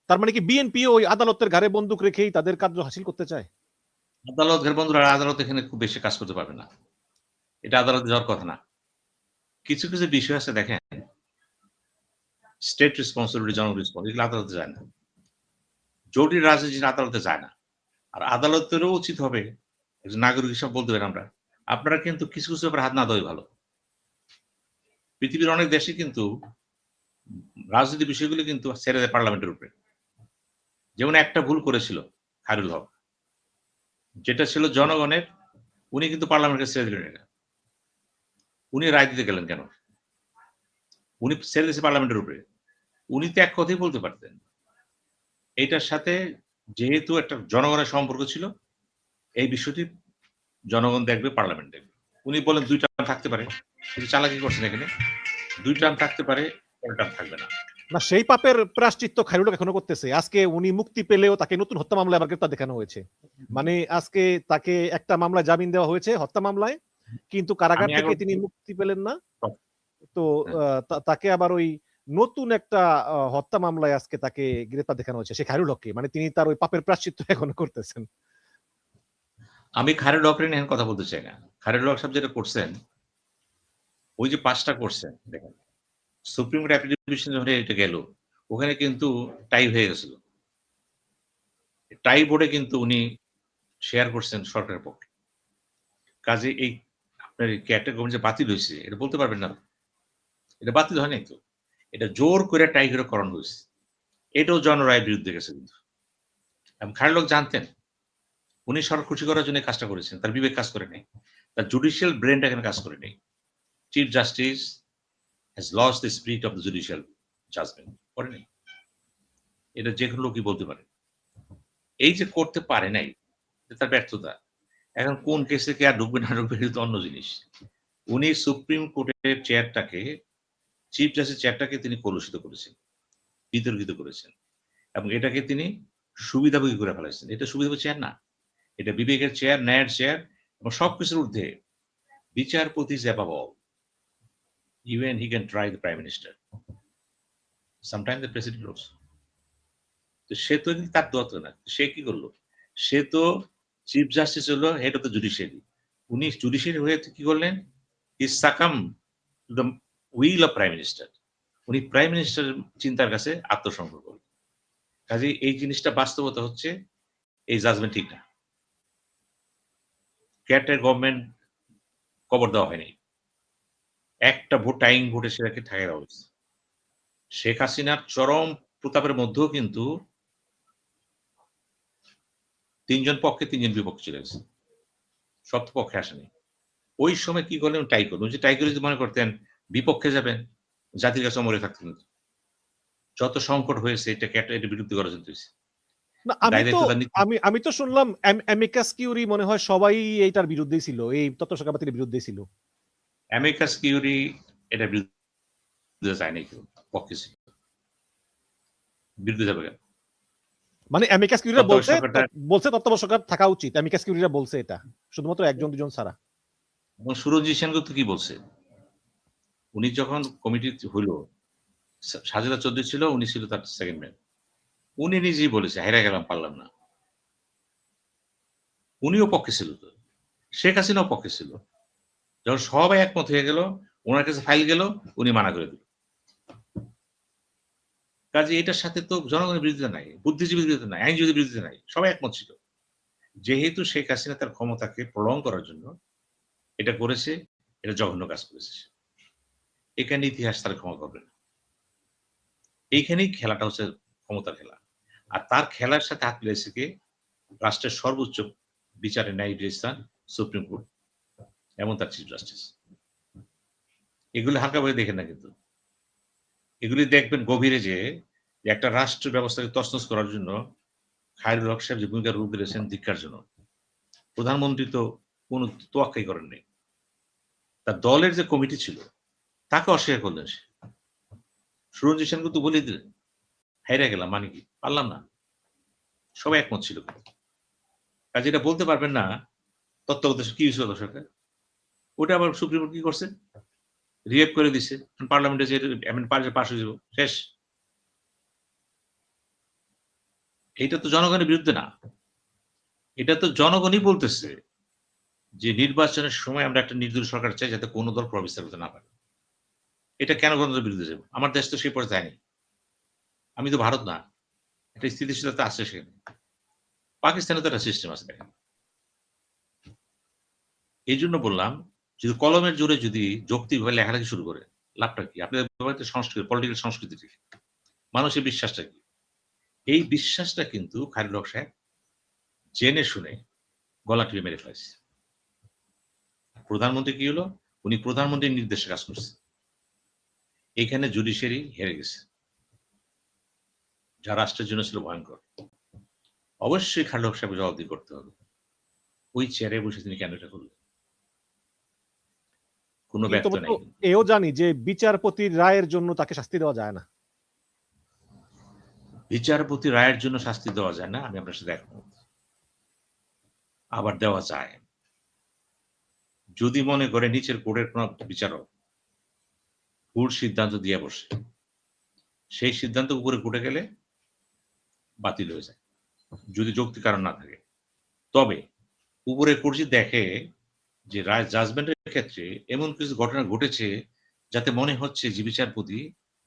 Speaker 1: তার মানে কি বিএনপি ওই আদালতের ঘাড়ে বন্দুক রেখেই তাদের কার্য হাসিল করতে চায়?
Speaker 2: আদালতের বন্ধুরা, আদালত এখানে খুব বেশি কাজ করতে পারবে না। এটা আদালতে যাওয়ার কথা না। কিছু, কিছু বিষয় আছে দেখেন, স্টেট রেসপন্সিবিলিটি, জনগণ রেসপন্সিবিলিটি, এগুলো আদালতে যায় না। জটিল রাজনীতি আদালতে যায় না। আর আদালতেরও উচিত হবে, একজন নাগরিক হিসাবে বলতে পারি আমরা, আপনারা কিন্তু কিছু, কিছু ব্যাপারে হাত না দেওয়াই ভালো। পৃথিবীর অনেক দেশে কিন্তু রাজনীতি বিষয়গুলো কিন্তু ছেড়ে দেয় পার্লামেন্টের উপরে। যেমন একটা ভুল করেছিল খায়রুল হক, যেটা ছিল জনগণের, উনি কিন্তু পার্লামেন্টকে ছেড়ে দিলেন এটা। উনি রায় দিতে গেলেন কেন? উনি ছেড়ে দিয়েছে পার্লামেন্টের উপরে। উনি তো এক কথাই বলতে পারতেন। এইটার সাথে যেহেতু একটা জনগণের সম্পর্ক ছিল, এই বিষয়টি জনগণ দেখবে, পার্লামেন্ট দেখবে। উনি বলেন ২ টার্ম থাকতে পারে। কিন্তু চালাকি করছেন এখানে। ২ টার্ম থাকতে পারে, ১ টার্ম থাকবে না।
Speaker 1: না, সেই পাপের প্রায়শ্চিত্ত খায়রুল হক এখনো করতেছে। আজকে উনি মুক্তি পেলেও তাকে নতুন হত্যা মামলায় আবার গ্রেপ্তার দেখানো হয়েছে। মানে আজকে তাকে একটা মামলায় জামিন দেওয়া হয়েছে হত্যা মামলায়, কিন্তু কারাগার
Speaker 2: আমি
Speaker 1: থেকে
Speaker 2: এখন
Speaker 1: তিনি মুক্তি পেলেন না। তো
Speaker 2: হ্যাঁ,
Speaker 1: তাকে আবার ওই নতুন একটা হত্যা মামলায় আজকে তাকে গ্রেপ্তার দেখানো হয়েছে, সে খায়রুল হককে। মানে তিনি তার ওই পাপের প্রায়শ্চিত্ত এখনো করতেছেন।
Speaker 2: আমি খায়রুল হকের নিয়ে এখন কথা বলতে চাই না। খায়রুল হক সাহেব যেটা করছেন, ওই যে ৫ টা করছেন দেখেন। সুপ্রিম কোর্ট অ্যাপিল ডিভিশন যখন এটা গেল, ওখানে কিন্তু টাই হয়ে গেছিল। টাই বোর্ডে কিন্তু উনি শেয়ার করছেন সরকারের পক্ষে। কাজেই এই আপনার এই ক্যাটের গভর্নমেন্ট যে বাতিল হইছে, এটা বলতে পারবেন না। এটা বাতিল হয় নাই তো। এটা জোর করে টাই করে করানো হইছে। এটাও জন রায়ের বিরুদ্ধে গেছে কিন্তু। এবং খায়রুল হক জানতেন, উনি সরকার খুশি করার জন্য এই কাজটা করেছেন। তার বিবেক কাজ করে নাই। তার জুডিশিয়াল ব্রেইনটা এখানে কাজ করে নাই। Chief justice has lost the spirit of the judicial judgment করে নাই। এটা যেকোনো লোকই বলতে পারে। এই যে করতে পারে নাই, এটা তার ব্যর্থতা। এখন কোন কেসে কে আর ঢুকবে না ঢুকবে এটা তো অন্য জিনিস। উনি সুপ্রিম কোর্টের চেয়ারটাকে, চিফ জাস্টিস চেয়ারটাকে তিনি কলুষিত করেছেন, বিতর্কিত করেছেন। এবং এটাকে তিনি সুবিধাভোগী করে ফেলেছেন। এটা সুবিধাভোগী চেয়ার না। এটা বিবেকের চেয়ার, ন্যায়ের চেয়ার এবং সবকিছুর ঊর্ধ্বে বিচারপতি is above all. Even he can try the prime minister. Sometimes the president also. তো সে তো কিন্তু তার দোয়া না। সে কি করলো? সে তো চিফ জাস্টিস হলো হেড অফ দ্য জুডিশিয়ারি। উনি জুডিশিয়ারি হয়ে কি করলেন? He succumb to the will of prime minister. উনি প্রাইম মিনিস্টারের চিন্তার কাছে আত্মসমর্পণ করলেন। কাজেই এই জিনিসটা বাস্তবতা হচ্ছে এই জাজমেন্ট ঠিক না। ক্যাটের গভর্নমেন্ট কবর দেওয়া হয়নি। একটা ভোট টাইং ভোটে সেটাকে ঠাকাই দেওয়া হয়েছে। শেখ হাসিনার চরম প্রতাপের মধ্যেও কিন্তু ৩ জন পক্ষে ৩ জন বিপক্ষে চলে গেছে। সব তো পক্ষে আসেনি। ওই সময় কি করলেন? টাই করলেন। যে টাই করে যদি মনে করতেন বিপক্ষে যাবেন, জাতির কাছে মরে থাকতেন। যত সংকট হয়েছে এটার বিরুদ্ধে করার জন্য হয়েছে।
Speaker 1: না,
Speaker 2: দায় দায়িত্ব তার নিতে
Speaker 1: আমি তো শুনলাম অ্যামিকাস কিউরি মনে হয় সবাই এইটার বিরুদ্ধেই ছিল, এই তথ্য শাখা বাতিলের বিরুদ্ধেই ছিল।
Speaker 2: অ্যামিকাস কিউরি এটার বিরুদ্ধে যায় নাই কেউ, পক্ষে ছিল। বিরুদ্ধে যাবে কেন?
Speaker 1: মানে অ্যামিকাস কিউরিরা বলছে
Speaker 2: সরকারটা
Speaker 1: বলছে তত্ত্বাবধায়ক সরকার থাকা উচিত, অ্যামিকাস কিউরিরা বলছে এটা, শুধুমাত্র একজন দুজন ছাড়া।
Speaker 2: এবং সুরজিৎ সেনগুপ্ত কি বলছে? উনি যখন কমিটি হইল, সাজেদা চৌধুরী ছিল, উনি ছিল তার সেকেন্ড ম্যান। উনি নিজেই বলেছে, হেরে গেলাম, পারলাম না। উনিও পক্ষে ছিল তো। শেখ হাসিনাও পক্ষে ছিল। যখন সবাই একমত হয়ে গেল, ওনার কাছে ফাইল গেল, উনি মানা করে দিল। কাজে এটার সাথে তো জনগণের বিরোধিতা নাই, বুদ্ধিজীবীর বিরোধিতা নাই, আইনজীবীদের বিরোধিতা নাই, সবাই একমত ছিল। যেহেতু শেখ হাসিনা তার ক্ষমতাকে প্রলং করার জন্য এটা করেছে, এটা জঘন্য কাজ করেছে। এখানে ইতিহাস তার ক্ষমা করবে না। এইখানেই খেলাটা হচ্ছে ক্ষমতার খেলা। আর তার খেলার সাথে হাত মিলাইছে কে? রাষ্ট্রের সর্বোচ্চ বিচারের ন্যায় বিচার সুপ্রিম কোর্ট এবং তার চিফ জাস্টিস। এগুলি হালকাভাবে দেখেন না কিন্তু। এগুলি দেখবেন গভীরে যে একটা রাষ্ট্র ব্যবস্থাকে তছনছ করার জন্য খায়রুল হক সাহেব যে ভূমিকা রূপ দিয়েছেন ধিক্কারজনক। প্রধানমন্ত্রী তো কোনো তোয়াক্কাই করেন নাই। তার দলের যে কমিটি ছিল তাকে অস্বীকার করলেন সে। সুরঞ্জিত সেনগুপ্ত বলে দিলেন, হাইরা গেলাম, মানে কি? পারলাম না। সবাই একমত ছিল। কাজে এটা বলতে পারবেন না তত্ত্বাবধায়ক কি হয়েছিল দর্শকের। ওটা আবার সুপ্রিম কোর্ট কি করছে? রিয়েক্ট করে দিছে। পার্লামেন্টে যে অ্যামেন্ডমেন্ট পাস হয়ে যাব, শেষ। এইটা তো জনগণের বিরুদ্ধে না। এটা তো জনগণই বলতেছে যে নির্বাচনের সময় আমরা একটা নির্দলীয় সরকার চাই যাতে কোনো দল প্রভাব বিস্তার করতে না পারে। এটা কেন গণতন্ত্রের বিরুদ্ধে যাব? আমার দেশ তো সেই পর্যায়ে যায়নি। আমি তো ভারত না। একটা স্থিতিশীলতা আছে সেখানে। পাকিস্তানে তো একটা সিস্টেম আছে দেখেন। এই জন্য বললাম, যদি কলমের জোরে যদি যৌক্তিকভাবে লেখালেখি শুরু করে, লাভটা কি? আপনাদের সংস্কৃতি, পলিটিক্যাল সংস্কৃতি কি? মানুষের বিশ্বাসটা কি? এই বিশ্বাসটা কিন্তু খায়রুল হক সাহেব জেনে শুনে গলা টিপে মেরে ফেলেছে। প্রধানমন্ত্রী কি হলো? উনি প্রধানমন্ত্রীর নির্দেশে কাজ করছে। এইখানে জুডিশিয়ারি হেরে গেছে, যা রাষ্ট্রের জন্য ছিল ভয়ঙ্কর। অবশ্যই খায়রুল হক সাহেবকে জবাবদিহি করতে হবে। ওই চেয়ারে বসে তিনি কেন এটা করলেন? কোনো
Speaker 1: কিন্তু
Speaker 2: ব্যর্থ
Speaker 1: আমরা তো
Speaker 2: নাই।
Speaker 1: এও জানি যে বিচারপতির রায়ের জন্য তাকে শাস্তি দেওয়া যায় না।
Speaker 2: বিচারপতি রায়ের জন্য শাস্তি দেওয়া যায় না, আমি আপনার সাথে একমত। আবার দেওয়া যায় যদি মনে করে নিচের কোর্টের কোন বিচারক ভুল সিদ্ধান্ত দিয়ে বসে, সেই সিদ্ধান্ত উপরে কোর্টে গেলে বাতিল হয়ে যায় যদি যৌক্তিক কারণ না থাকে। তবে উপরের কোর্ট যদি দেখে যে রায় জাজমেন্টের ক্ষেত্রে এমন কিছু ঘটনা ঘটেছে যাতে মনে হচ্ছে যে বিচারপতি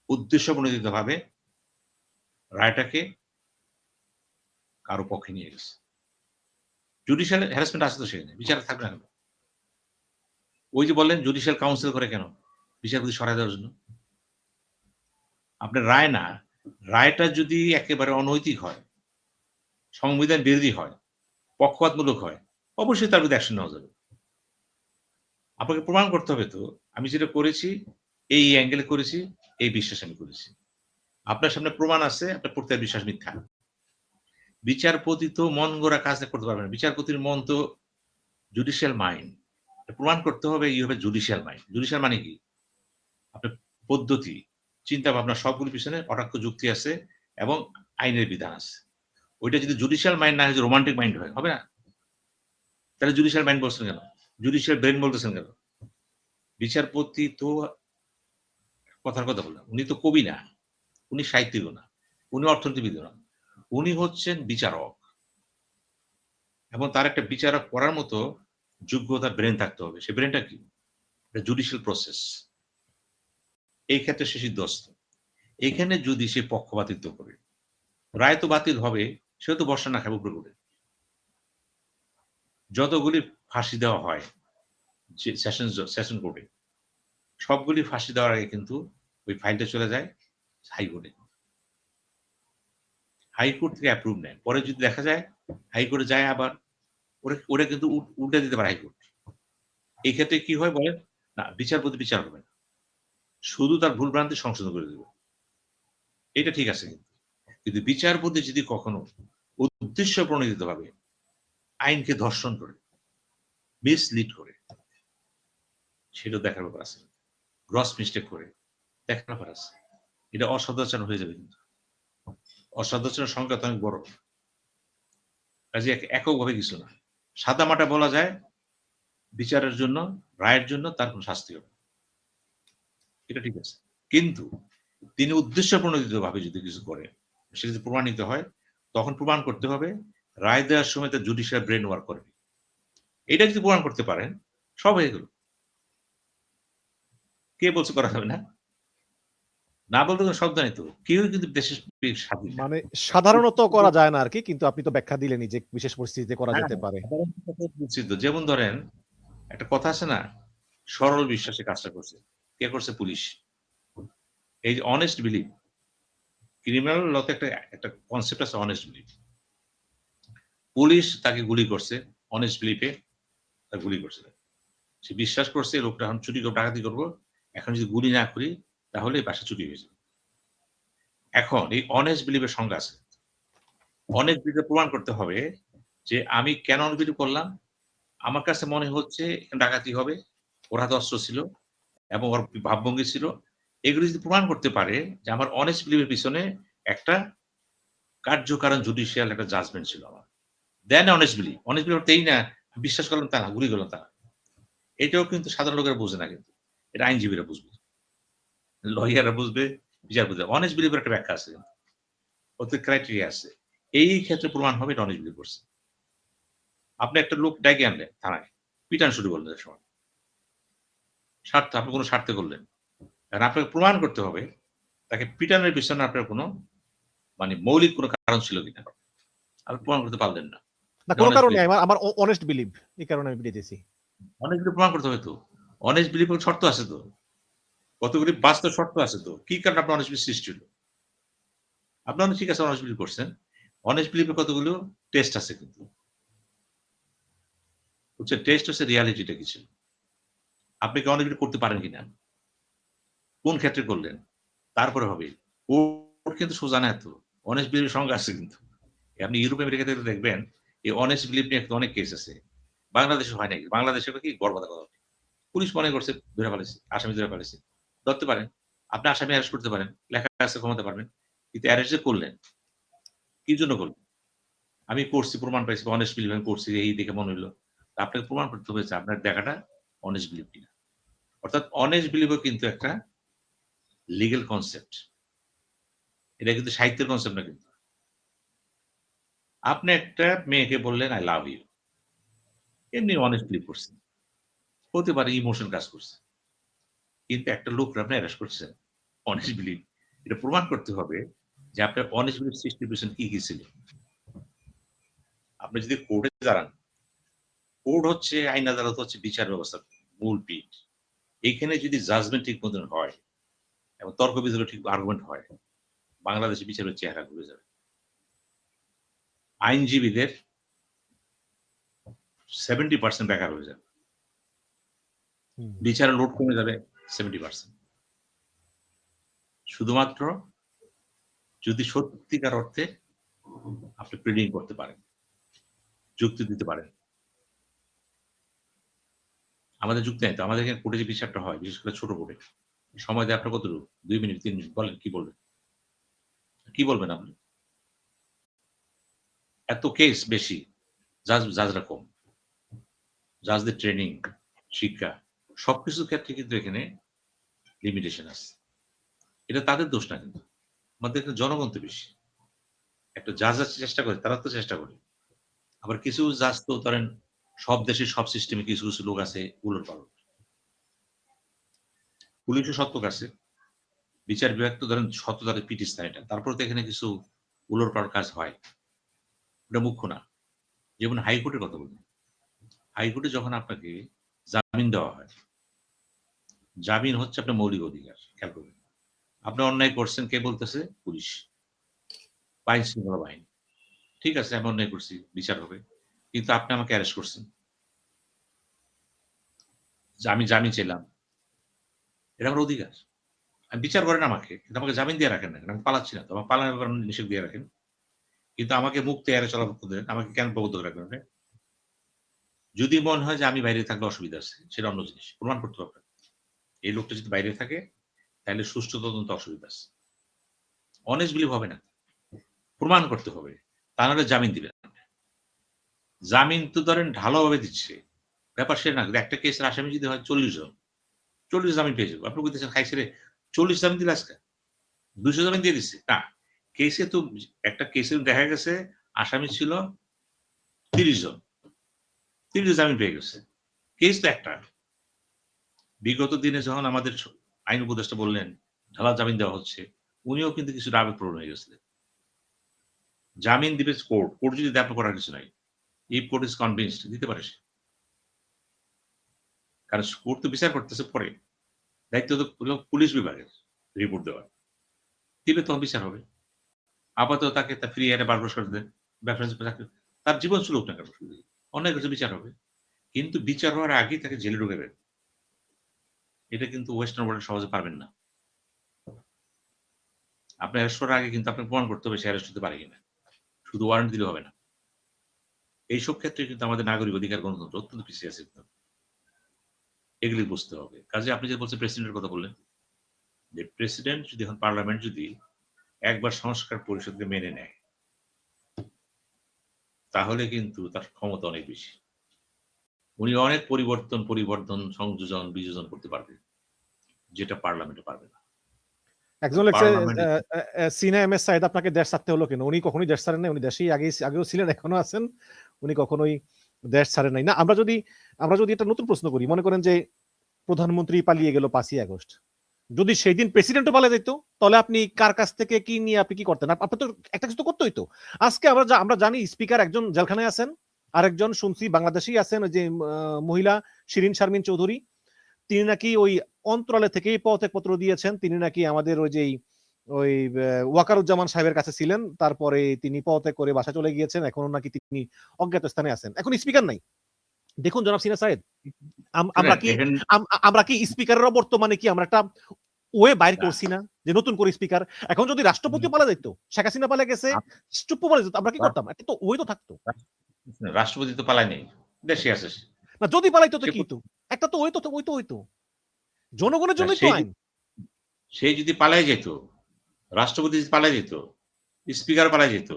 Speaker 2: উদ্দেশ্যপ্রণোদিতভাবে রায়টাকে কারো পক্ষে নিয়ে গেছে, জুডিশিয়াল হ্যারাসমেন্ট আছে তো সেখানে, বিচার থাকবে না কেন? ওই যে বললেন জুডিশিয়াল কাউন্সিল করে কেন? বিচারপতি সরায় দেওয়ার জন্য। আপনার রায় না, রায়টা যদি একেবারে অনৈতিক হয়, সংবিধান বিরোধী হয়, পক্ষপাতমূলক হয়, অবশ্যই তার বিরুদ্ধে অ্যাকশন নেওয়া যাবে। আপনাকে প্রমাণ করতে হবে তো আমি যেটা করেছি এই অ্যাঙ্গেলে করেছি, এই বিশ্বাস আমি করেছি। আপনার সামনে প্রমাণ আছে, আপনার প্রত্যেক বিশ্বাস মিথ্যা। বিচারপতি তো মন গড়া কাজ করতে পারবে না। বিচারপতির মন তো জুডিশিয়াল মাইন্ড। প্রমাণ করতে হবে you have a judicial mind. Judicial মানে কি? আপনার পদ্ধতি, চিন্তা ভাবনা সবগুলোর পিছনে অটাক্ষ যুক্তি আছে এবং আইনের বিধান আছে। ওইটা যদি জুডিশিয়াল মাইন্ড না হয়, রোমান্টিক মাইন্ড হয়, হবে না? তাহলে জুডিশিয়াল মাইন্ড বলছেন কেন? জুডিশিয়াল ব্রেন বলতেছেন কেন? বিচারপতি তো কথার কথা বললাম, উনি তো কবি না, উনি সাহিত্যিকও না, উনি অর্থনীতিবিদও না, উনি হচ্ছেন বিচারক এবং তার একটা বিচারক করার মতো যোগ্যতা ব্রেন থাকতে হবে। সে ব্রেনটা কি? Judicial process. এই ক্ষেত্রে সে সিদ্ধস্ত। এখানে যদি সে পক্ষপাতিত্ব করে, রায় তো বাতিল হবে, সে তো বর্ষা না খাবে উপরে করে। যতগুলি ফাঁসি দেওয়া হয় যে সেশন কোর্টে, সবগুলি ফাঁসি দেওয়ার আগে কিন্তু ওই ফাইলটা চলে যায় হাইকোর্টে। হাইকোর্ট থেকে অ্যাপ্রুভ নেয়। পরে যদি দেখা যায় হাইকোর্টে যায় আবার ওরা কিন্তু উল্টে দিতে পারে হাইকোর্ট। এই ক্ষেত্রে কি হয় বলেন? না, বিচারপতি বিচার হবে না। শুধু তার ভুল ভ্রান্তি সংশোধন করে দেবে। এটা ঠিক আছে কিন্তু। কিন্তু বিচারপতি যদি কখনো উদ্দেশ্য প্রণোদিতভাবে আইনকে ধর্ষণ করে, মিসলিড করে, সেটা দেখার ব্যাপার আছে। গ্রস মিস্টেক করে দেখার ব্যাপার আছে। এটা অসদাচরণ হয়ে যাবে কিন্তু। অসদাচরণের সংখ্যা তো অনেক বড়। কাজে এককভাবে কিছু না। সাদামাটা বলা যায় বিচারের জন্য, রায়ের জন্য তার কোন শাস্তি হবে। এটা ঠিক আছে। কিন্তু তিনি উদ্দেশ্য প্রণোদিতভাবে যদি কিছু করে, সেটা যদি প্রমাণিত হয়, তখন প্রমাণ করতে হবে রায় দেওয়ার সময় তার জুডিশিয়াল ব্রেন ওয়ার্ক করে। এটা যদি প্রমাণ করতে পারেন, সব হয়ে গেল। কে বলছে করা যাবে না? না বলতে কোনো শব্দ নেই তো। কেউই কিন্তু দেশের স্বাধীন না।
Speaker 1: মানে সাধারণত করা যায় না আরকি, কিন্তু আপনি তো ব্যাখ্যা দিলেনই যে বিশেষ পরিস্থিতিতে করা
Speaker 2: হ্যাঁ,
Speaker 1: যেতে পারে।
Speaker 2: বলছি তো। যেমন ধরেন একটা কথা আছে না? সরল বিশ্বাসে কাজটা করছে। কে করছে? পুলিশ। এই যে অনেস্ট বিলিভ, ক্রিমিনাল ল তে একটা কনসেপ্ট আছে অনেস্ট বিলিভ। পুলিশ তাকে গুলি করছে, অনেস্ট বিলিফে তাকে গুলি করছে। সে বিশ্বাস করছে লোকটা এখন চুরি করবো, ডাকাতি করবো। এখন যদি গুলি না করি তাহলে এই বাসা চুরি হয়ে যাবে। এখন এই অনেস্ট বিলিভের সংজ্ঞা আছে। অনেস্ট বিলিভ প্রমাণ করতে হবে যে আমি কেন অনেস্ট বিলিভ করলাম? আমার কাছে মনে হচ্ছে ডাকাতি হবে, ওর হাতে অস্ত্র ছিল এবং ওর ভাবভঙ্গি ছিল। এগুলো যদি প্রমাণ করতে পারে যে আমার অনেস্ট বিলিভের পিছনে একটা কার্যকারণ জুডিশিয়াল একটা জাজমেন্ট ছিল আমার। দেন অনেস্ট বিলিভ। অনেস্ট বিলিভ অর্থ এই না বিশ্বাস করলাম তা না, গুলি করলাম তা না। এটাও কিন্তু সাধারণ লোকেরা বোঝে না কিন্তু। এটা আইনজীবীরা বুঝবে। লয়াররা বুঝবে, বিচারপতি। অনেস্ট বিলিভের একটা ব্যাখ্যা আছে। ওদের ক্রাইটেরিয়া আছে। এই ক্ষেত্রে প্রমাণ হবে এটা অনেস্ট বিলিভ করছে। আপনি একটা লোক ডাইকে আনলেন থানায়, পিটান শুরু করলেন এক সময়। স্বার্থ, আপনি কোন স্বার্থে করলেন। কারণ আপনাকে প্রমাণ করতে হবে তাকে পিটানোর পিছনে আপনার কোন মানে মৌলিক কোন কারণ ছিল কিনা। আপনি প্রমাণ করতে পারলেন না।
Speaker 1: না, কোনো কারণ নেই। আমার অনেস্ট বিলিভ, এই কারণে আমি পিটাইতেছি।
Speaker 2: অনেস্ট বিলিভ প্রমাণ করতে হবে তো। অনেস্ট বিলিভ এর শর্ত আছে তো। কতগুলি বাস্তব শর্ত আছে তো। কি কারণে আপনার অনেস্ট বিলিভ সৃষ্টি হলো? আপনারা ঠিক আছে অনেস্ট বিলিভ করছেন। অনেস্ট বিলিভ এর কতগুলো টেস্ট আছে কিন্তু। বুঝছেন? টেস্ট হচ্ছে রিয়ালিটিটা কি ছিল। আপনি কি অনেস্ট বিলিভ করতে পারেন কিনা? কোন ক্ষেত্রে করলেন? তারপরে হবে। কোর্ট কিন্তু সোজা না এত। অনেস্ট বিলিভ এর সংজ্ঞা আছে কিন্তু। আপনি ইউরোপ আমেরিকাতে দেখবেন এই অনেস্ট বিলিভ নিয়ে অনেক কেস আছে। বাংলাদেশে হয় নাই। বাংলাদেশে কি গড়বাঁধা কথা। পুলিশ মনে করছে ধরে ফেলেছে, আসামি ধরে ফেলেছে। ধরতে পারেন। আপনি আসামি অ্যারেস্ট করতে পারেন। লেখা আছে ক্ষমতা পারবেন। কিন্তু অ্যারেস্ট যে করলেন, কি জন্য করলেন? আমি করছি, প্রমাণ পাইছি, অনেস্ট বিলিভ আমি করছি, এই দেখে মনে হইলো। আপনাকে প্রমাণ করতে হয়েছে আপনার দেখাটা অনেস্ট বিলিভ কিনা। অর্থাৎ অনেস্ট বিলিভও কিন্তু একটা লিগ্যাল কনসেপ্ট। এটা কিন্তু সাহিত্যের কনসেপ্ট না কিন্তু। আপনি একটা মেয়েকে বললেন, "I love you" এমনি অনেস্ট বিলিভ করছেন। হতে পারে ইমোশন কাজ করছে। কিন্তু একটা লোককে আপনি অ্যারেস্ট করছেন। Honest believe. এটা প্রমাণ করতে হবে যে আপনার অনেস্ট বিলিভ সৃষ্টির পেছনে কি ছিল। আপনি যদি কোর্টে দাঁড়ান, কোর্ট হচ্ছে আইন আদালত হচ্ছে বিচার ব্যবস্থার মূল পিঠ। এইখানে যদি জাজমেন্ট ঠিক মতন হয় এবং তর্ক বিতর্ক ঠিক আর্গুমেন্ট হয়, বাংলাদেশে বিচারের চেহারা ঘুরে যাবে। আইনজীবীদের 70% বেকার হয়ে যাবে। বিচারের লোড কমে যাবে 70%। শুধুমাত্র যদি সত্যিকার অর্থে আপনি প্রিডিং করতে পারেন, যুক্তি দিতে পারেন। আমাদের যুক্তি নাই তো। আমাদের এখানে কোর্টে যে বিচারটা হয়, বিশেষ করে ছোট কোর্টে, সময় দেয় আপনার কতটুকু? ২ মিনিট, ৩ মিনিট। বলেন কি বলবেন? কি বলবেন আপনি? এত কেস বেশি, জাজরা কম। জাজদের ট্রেনিং, শিক্ষা সবকিছুর ক্ষেত্রে কিন্তু এখানে লিমিটেশন আছে। এটা তাদের দোষ না কিন্তু। আমাদের এখানে জনগণ তো বেশি। একটা জাজ চেষ্টা করে, তারা তো চেষ্টা করে। আবার কিছু জাজ তো ধরেন সব দেশের সব সিস্টেমে কিছু, কিছু লোক আছে উলটপালট। পুলিশও সত্য কাছে, বিচার বিভাগ তো ধরেন সততার পীঠস্থান এটা। তারপরে তো এখানে কিছু উলটপালট কাজ হয়। ওটা মুখ্য না। যেমন হাইকোর্টের কথা বলি। হাইকোর্টে যখন আপনাকে জামিন দেওয়া হয়, জামিন হচ্ছে আপনার মৌলিক অধিকার। খেয়াল করবেন। আপনি অন্যায় করছেন, কে বলতেছে? পুলিশ। আইন শৃঙ্খলা বাহিনী। ঠিক আছে, আমি অন্যায় করছি, বিচার হবে। কিন্তু আপনি আমাকে অ্যারেস্ট করছেন। আমি জামিন চাইলাম। এটা আমার অধিকার। বিচার করেন আমাকে। কিন্তু আমাকে জামিন দিয়ে রাখেন না। আমি পালাচ্ছি না তো। আমার পালানোর ব্যাপারে নিষেধ দিয়ে রাখেন। কিন্তু আমাকে মুক্ত এড়ে চলার করতে দেন। আমাকে কেন প্রবদ্ধ রাখবেন আপনি? যদি মনে হয় যে আমি বাইরে থাকলে অসুবিধা আছে, সেটা অন্য জিনিস। প্রমাণ করতে হবে। এই লোকটা যদি বাইরে থাকে, তাহলে সুষ্ঠু তদন্ত অসুবিধা আছে। অনেস্ট বিলিভ হবে না। প্রমাণ করতে হবে। তা নাহলে জামিন দিবেন। জামিন তো ধরেন ঢালাওভাবে দিচ্ছে। ব্যাপার সে না। একটা কেসের আসামি যদি হয় ৪০ জন, ৪০ জামিন পেয়ে যাবো। আপনি কইতেছেন খাইছে রে, ৪০ জামিন দিলে আজকে? ২০০ জামিন দিয়ে দিচ্ছে। না। কেসে তো একটা কেসে দেখা গেছে আসামি ছিল ৩০ জন। ৩০ জামিন পেয়ে গেছে। কেস তো একটা। বিগত দিনে যখন আমাদের আইন উপদেষ্টা বললেন, ঢালাও জামিন দেওয়া হচ্ছে, উনিও কিন্তু কিছুটা আবেগপ্রবণ হয়ে গেছিলেন। জামিন দিবে কোর্ট। কোর্ট যদি দেয় আপনার করার কিছু নাই। ইফ কোর্ট ইস কনভিন্সড দিতে পারে সে। কারণ কোর্ট তো বিচার করতেছে পরে। দায়িত্ব তো পুলিশ বিভাগের রিপোর্ট দেওয়ার। দিলে তখন বিচার হবে। আপাতত তাকে ফ্রি হ্যান্ডে বারবার করে দেন। তার জীবন চলুক না কেন? অন্যায় কিছু বিচার হবে। কিন্তু বিচার হওয়ার আগেই তাকে জেলে ঢুকাবেন। এটা কিন্তু ওয়েস্টার্ন ওয়ার্ল্ড সহজে পারবেন না। আপনি অ্যারেস্ট করার আগে কিন্তু আপনাকে প্রমাণ করতে হবে সে অ্যারেস্ট হতে পারে কিনা। শুধু ওয়ারেন্ট দিলে হবে না। এইসব ক্ষেত্রে কিন্তু আমাদের নাগরিক অধিকার গণতন্ত্র অত্যন্ত পিছিয়ে আছে কিন্তু। এগুলি বুঝতে হবে। কাজে আপনি যে বলছেন প্রেসিডেন্টের কথা বললেন, যে প্রেসিডেন্ট যদি এখন পার্লামেন্ট যদি একবার সংস্কার পরিষদকে মেনে নেয়, তাহলে কিন্তু তার ক্ষমতা অনেক বেশি। উনি অনেক পরিবর্তন, সংযোজন, বিযোজন করতে পারবেন। যেটা পার্লামেন্টে পারবে না।
Speaker 1: একজন লেখছে সিনা এম এস সাইদ আপনাকে দেশ ছাড়তে হলো কেন? উনি কখনোই দেশ ছাড়েন নাই। উনি দেশেই আগেও ছিলেন, এখনো আছেন। উনি কখনোই দেশ ছাড়েন নাই। না, আমরা যদি একটা নতুন প্রশ্ন করি, মনে করেন যে প্রধানমন্ত্রী পালিয়ে গেল 5ই আগস্ট। যদি সেই দিন প্রেসিডেন্টও পালিয়ে যেত, তাহলে আপনি কার কাছ থেকে কি নিয়ে আপনি কি করতেন? আপনার তো একটা কিছু তো করতে হইতো। আজকে আমরা জানি স্পিকার একজন জেলখানায় আছেন, আরেকজন শুনছি বাংলাদেশী আছেন, ওই যে মহিলা শিরিন শারমিন চৌধুরী, তিনি নাকি ওই অন্তরালে থেকেই পদত্যাগপত্র দিয়েছেন। তিনি নাকি আমাদের ওই ওয়াকারুজ্জামান সাহেবের কাছে ছিলেন, তারপরে তিনি পদত্যাগ করে বাসা চলে গিয়েছেন। এখনো নাকি তিনি অজ্ঞাত স্থানে আছেন। এখন স্পিকার নাই। দেখুন জনাব সিনা সাহেব, আমরা কি স্পিকারের বর্তমানে কি আমরা একটা ওয়ে বাইর করছি না যে নতুন করে স্পিকার? এখন যদি রাষ্ট্রপতি পালা যেত, শেখ হাসিনা পালা গেছে, চুপ পালা যেত, আমরা কি করতাম? একটা তো ওয়ে তো থাকতো।
Speaker 2: রাষ্ট্রপতি তো পালায় নেই, দেশে আছে।
Speaker 1: না, যদি পালাইতো তো কি হতো? একটা তো ওই তো হইতো। জনগণের জন্যই তো আইন।
Speaker 2: সেই যদি পালাই যেত, রাষ্ট্রপতি পালাই যেত, স্পিকার পালাই যেত,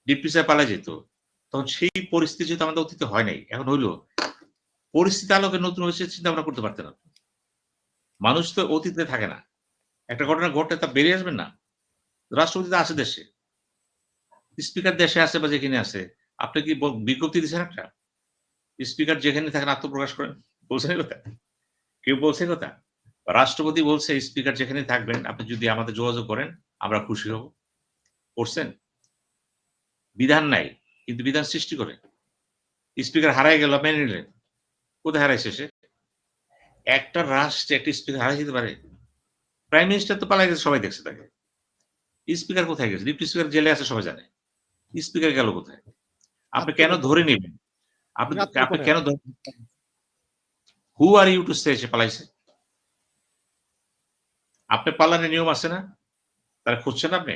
Speaker 2: ডিপটি স্যার পালা যেত, তখন সেই পরিস্থিতি যেহেতু আমাদের অতীতে হয় নাই, এখন হইলো পরিস্থিতি আলোকে নতুন হয়েছে চিন্তা ভাবনা করতে পারতেন না। মানুষ তো অতীতে থাকে না। একটা ঘটনা ঘটলে তা বেরিয়ে আসবেন না। রাষ্ট্রপতি তো আছে দেশে, স্পিকার দেশে আছে বা যেখানে আছে, আপনি কি বিজ্ঞপ্তি দিচ্ছেন একটা? স্পিকার যেখানে থাকেন আত্মপ্রকাশ করেন, বলছেন এই কথা? কেউ বলছে এই কথা? রাষ্ট্রপতি বলছে স্পিকার যেখানে থাকবেন আপনি যদি আমাদের যোগাযোগ করেন আমরা খুশি হব। করছেন? বিধান নাই, কিন্তু বিধান সৃষ্টি করে। স্পিকার হারায় গেল মেনে নিলেন। কোথায় হারাইছে সে? একটা রাষ্ট্রে একটা স্পিকার হারাই যেতে পারে? প্রাইম মিনিস্টার তো পালায় গেছে, সবাই দেখছে তাকে। স্পিকার কোথায় গেছে? ডিপ্টি স্পিকার জেলে আছে সবাই জানে। স্পিকার গেল কোথায়? আপনি কেন ধরে নিবেন? আপনি আপনি
Speaker 1: আত্মগোপনে
Speaker 2: কেন
Speaker 1: আছে।
Speaker 2: হু আর ইউ টু সে সে পালাইছে? আপনি পালানোর নিয়ম আছে না? তারা খুঁজছেন আপনি?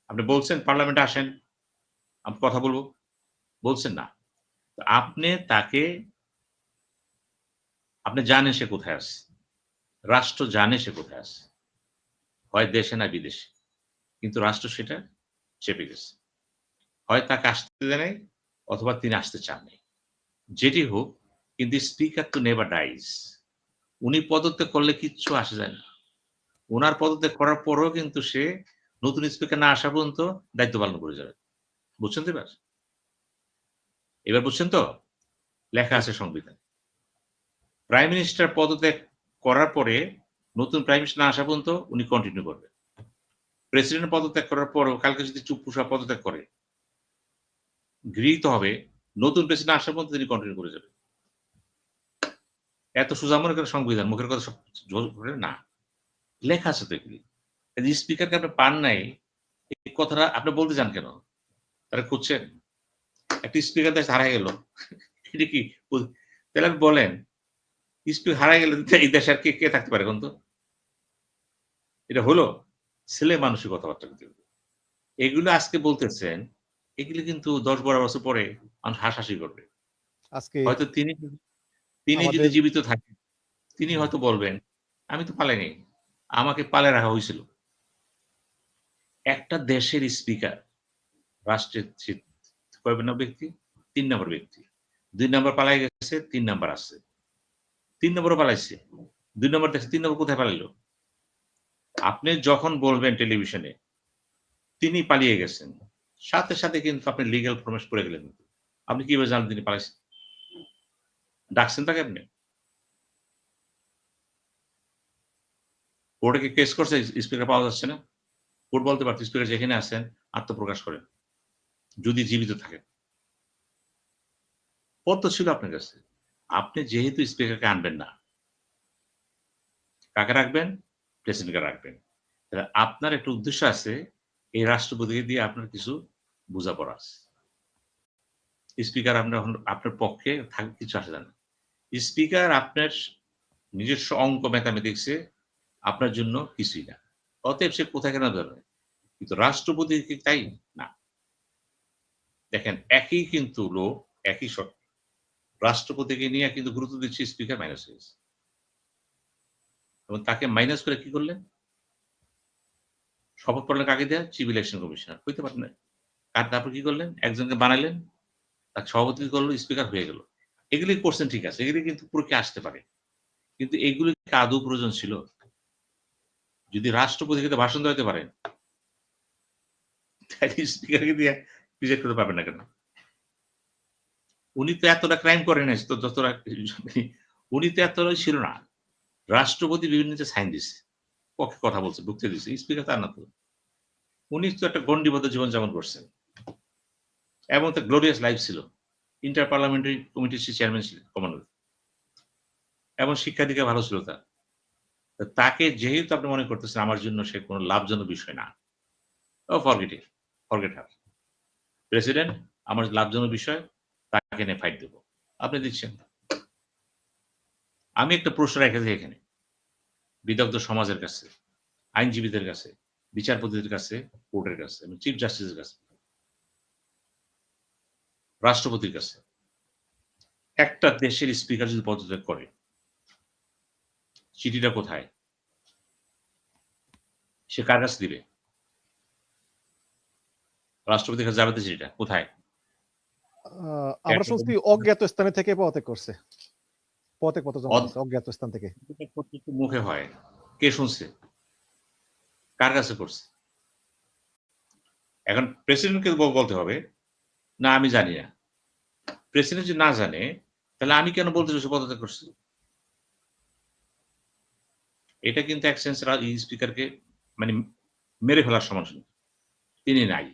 Speaker 2: আপনি বলছেন পার্লামেন্টে আসেন, আমি কথা বলব। বলছেন না। তো আপনি তাকে আপনি জানেন সে কোথায় আছে। রাষ্ট্র জানে সে কোথায় আছে। হয় দেশে না বিদেশে। কিন্তু রাষ্ট্র সেটা চেপে গেছে। হয় তাকে আসতে দেয় নাই অথবা তিনি আসতে চান নাই। যেটি হোক, কিন্তু স্পিকার তো নেভার ডাইজ। উনি পদত্যাগ করলে কিচ্ছু আসে যায় না। উনার পদত্যাগ করার পরেও কিন্তু সে নতুন স্পিকার না আসা পর্যন্ত দায়িত্ব পালন করে যাবে। বুঝছেন তো এবার? এবার বুঝছেন তো? লেখা
Speaker 1: জি।
Speaker 2: আছে সংবিধানে। প্রাইম মিনিস্টার পদত্যাগ করার পরে নতুন প্রাইম মিনিস্টার না আসা পর্যন্ত উনি কন্টিনিউ করবেন। প্রেসিডেন্ট পদত্যাগ করার পরেও কালকে যদি চুপ্পুষা পদত্যাগ করে, গৃহীত হবে, নতুন প্রেসিডেন্ট আসা পর্যন্ত তিনি কন্টিনিউ করে যাবেন। এত সোজা মনে করেন সংবিধান, মুখের কথা সব জোর করে না। লেখা আছে তো এগুলি। স্পিকারকে আপনি পান নাই, এই কথাটা আপনি বলতে চান কেন? তারা খুঁজছেন? একটা স্পিকার দেশ হারায় গেল। এটা কি? তাহলে আপনি বলেন, স্পিকার হারায় গেলে এই দেশে আর কে থাকতে পারে এখন তো? এটা হলো? ছেলে মানুষের কথাবার্তা কিন্তু। এগুলো আজকে বলতেছেন, এগুলো কিন্তু ১০-১২ বছর পরে মানুষ হাসাহাসি করবে।
Speaker 1: আজকে
Speaker 2: হয়তো তিনি তিনি যদি
Speaker 1: আমাদের
Speaker 2: জীবিত থাকেন, তিনি
Speaker 1: হুম,
Speaker 2: হয়তো বলবেন, "আমি তো পালাই নাই। আমাকে পালায় রাখা হয়েছিল।" একটা দেশের স্পিকার, রাষ্ট্রের কয় নম্বর ব্যক্তি? ৩ নম্বর ব্যক্তি। ২ নম্বর পালায় গেছে, ৩ নম্বর আছে। ৩ নম্বরও পালাইছে। ২ নম্বর দেখছে ৩ নম্বর কোথায় পালাইলো? আপনি যখন বলবেন টেলিভিশনে, তিনি পালিয়ে গেছেন। সাথে, সাথে কিন্তু আপনি লিগ্যাল ফরমেশ করে গেলেন। আপনি কিভাবে জানলেন তিনি পালাইছেন? ডাকছেন তাকে আপনি? কোর্টে কি কেস করছে স্পিকার পাওয়া যাচ্ছে না? কোর্ট বলতে পারত স্পিকার যেখানে আছেন আত্মপ্রকাশ করেন। যদি জীবিত থাকেন। পথ তো ছিল আপনার কাছে। আপনি যেহেতু স্পিকারকে আনবেন না, কাকে রাখবেন? প্রেসিডেন্টকে রাখবেন। তাহলে আপনার একটা উদ্দেশ্য আছে, এই রাষ্ট্রপতিকে দিয়ে আপনার কিছু বোঝাপড়া আছে। স্পিকার আপনার আপনার পক্ষে কিছু আসে যায় না। স্পিকার আপনার নিজস্ব অঙ্ক ম্যাথমেটিক্সে আপনার জন্য কিছুই না। অতএব সে কোথায় কেন ধরবে? কিন্তু রাষ্ট্রপতি কি তাই? না। দেখেন একই কিন্তু লোক, একই রাষ্ট্রপতিকে নিয়ে কিন্তু গুরুত্ব দিচ্ছে স্পিকার মাইনাস হয়ে গেছে। এবং তাকে মাইনাস করে কি করলেন? শপথ পড়লেন কাকে দেয়া? Chief election commissioner. হইতে পারে না। আর তারপর কি করলেন? একজনকে বানাইলেন, তাকে সভাপতি করল, স্পিকার হয়ে গেল। এগুলি করছেন ঠিক আছে। এগুলি কিন্তু পুরোকে আসতে পারে। কিন্তু এগুলি কি আদৌ প্রয়োজন ছিল? যদি রাষ্ট্রপতিকে দিয়ে ভাষণ দেওয়াতে পারেন, তাহলে স্পিকারকে দিয়ে রিজেক্ট করতে পারবেন না কেন? উনি তো এতটা ক্রাইম করেন নাই তো যতটা উনি তো এতটাই ছিল না। রাষ্ট্রপতি বিভিন্ন যে সাইন দিছে। পক্ষে কথা বলছে, বক্তৃতা দিছে। স্পিকার তার না তো। উনি তো একটা গন্ডিবদ্ধ জীবনযাপন করছেন। এবং তার গ্লোরিয়াস লাইফ ছিল। ইন্টার পার্লামেন্টারি কমিটির সে চেয়ারম্যান ছিলেন কমনওয়েলথ। এবং শিক্ষা-দীক্ষা ভালো ছিল তার। তো তাকে যেহেতু আপনি মনে করতেছেন আমার জন্য সে কোন লাভজনক বিষয় না। Forget it, forget her. President আমার লাভজনক বিষয়, তাকে নিয়ে ফাইট দেব। আপনি দিচ্ছেন। আমি একটা প্রশ্ন রেখেছি এখানে। বিদগ্ধ সমাজের কাছে, আইনজীবীদের কাছে, বিচারপতিদের কাছে, কোর্টের কাছে এবং চিফ জাস্টিসের কাছে, রাষ্ট্রপতির কাছে। একটা দেশের স্পিকার যদি পদত্যাগ করে, চিঠিটা কোথায়? সে কার কাছে দিবে? রাষ্ট্রপতির কাছে যাবে তো সেটা কোথায়?
Speaker 1: আমরা শুনছি অজ্ঞাত স্থানে থেকে পদত্যাগ করছে, পদত্যাগ পত্র জমা দিচ্ছে অজ্ঞাত স্থান থেকে।
Speaker 2: মুখে হয়, কে শুনছে, কার কাছে করছে? এখন প্রেসিডেন্টকে বলতে হবে না আমি জানি না। প্রেসিডেন্ট যদি না জানে তাহলে আমি কেন বলতে যাচ্ছি পদত্যাগ করছি? এটা কিন্তু এক সেন্স স্পিকারকে মানে মেরে ফেলার সমান। তিনি নাই।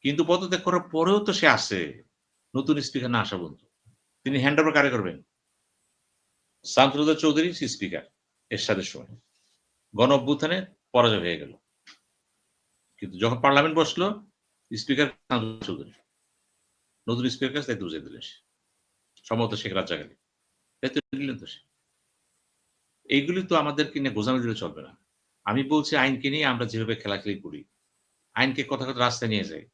Speaker 2: কিন্তু পদত্যাগ করার পরেও তো সে আছে। নতুন স্পিকার না আসা পর্যন্ত। তিনি হ্যান্ড ওভার কারে করবেন? শামসুল চৌধুরী স্পিকার এরশাদের সময়। গণ অভ্যুত্থানে পরাজয় হয়ে গেল। কিন্তু যখন পার্লামেন্ট বসলো স্পিকার শামসুল চৌধুরী। নতুন স্পিকার কাছে দায়িত্ব বুঝিয়ে দিলেন সে। সম্ভবত শেখ রাজ্জাক আলী। দায়িত্ব দিলেন তো সে। এইগুলি তো আমাদেরকে নিয়ে গোজামি দিলে চলবে না। আমি বলছি আইনকে নিয়ে আমরা যেভাবে খেলাখেলি করি, আইনকে কথা কথা রাস্তায় নিয়ে যাই।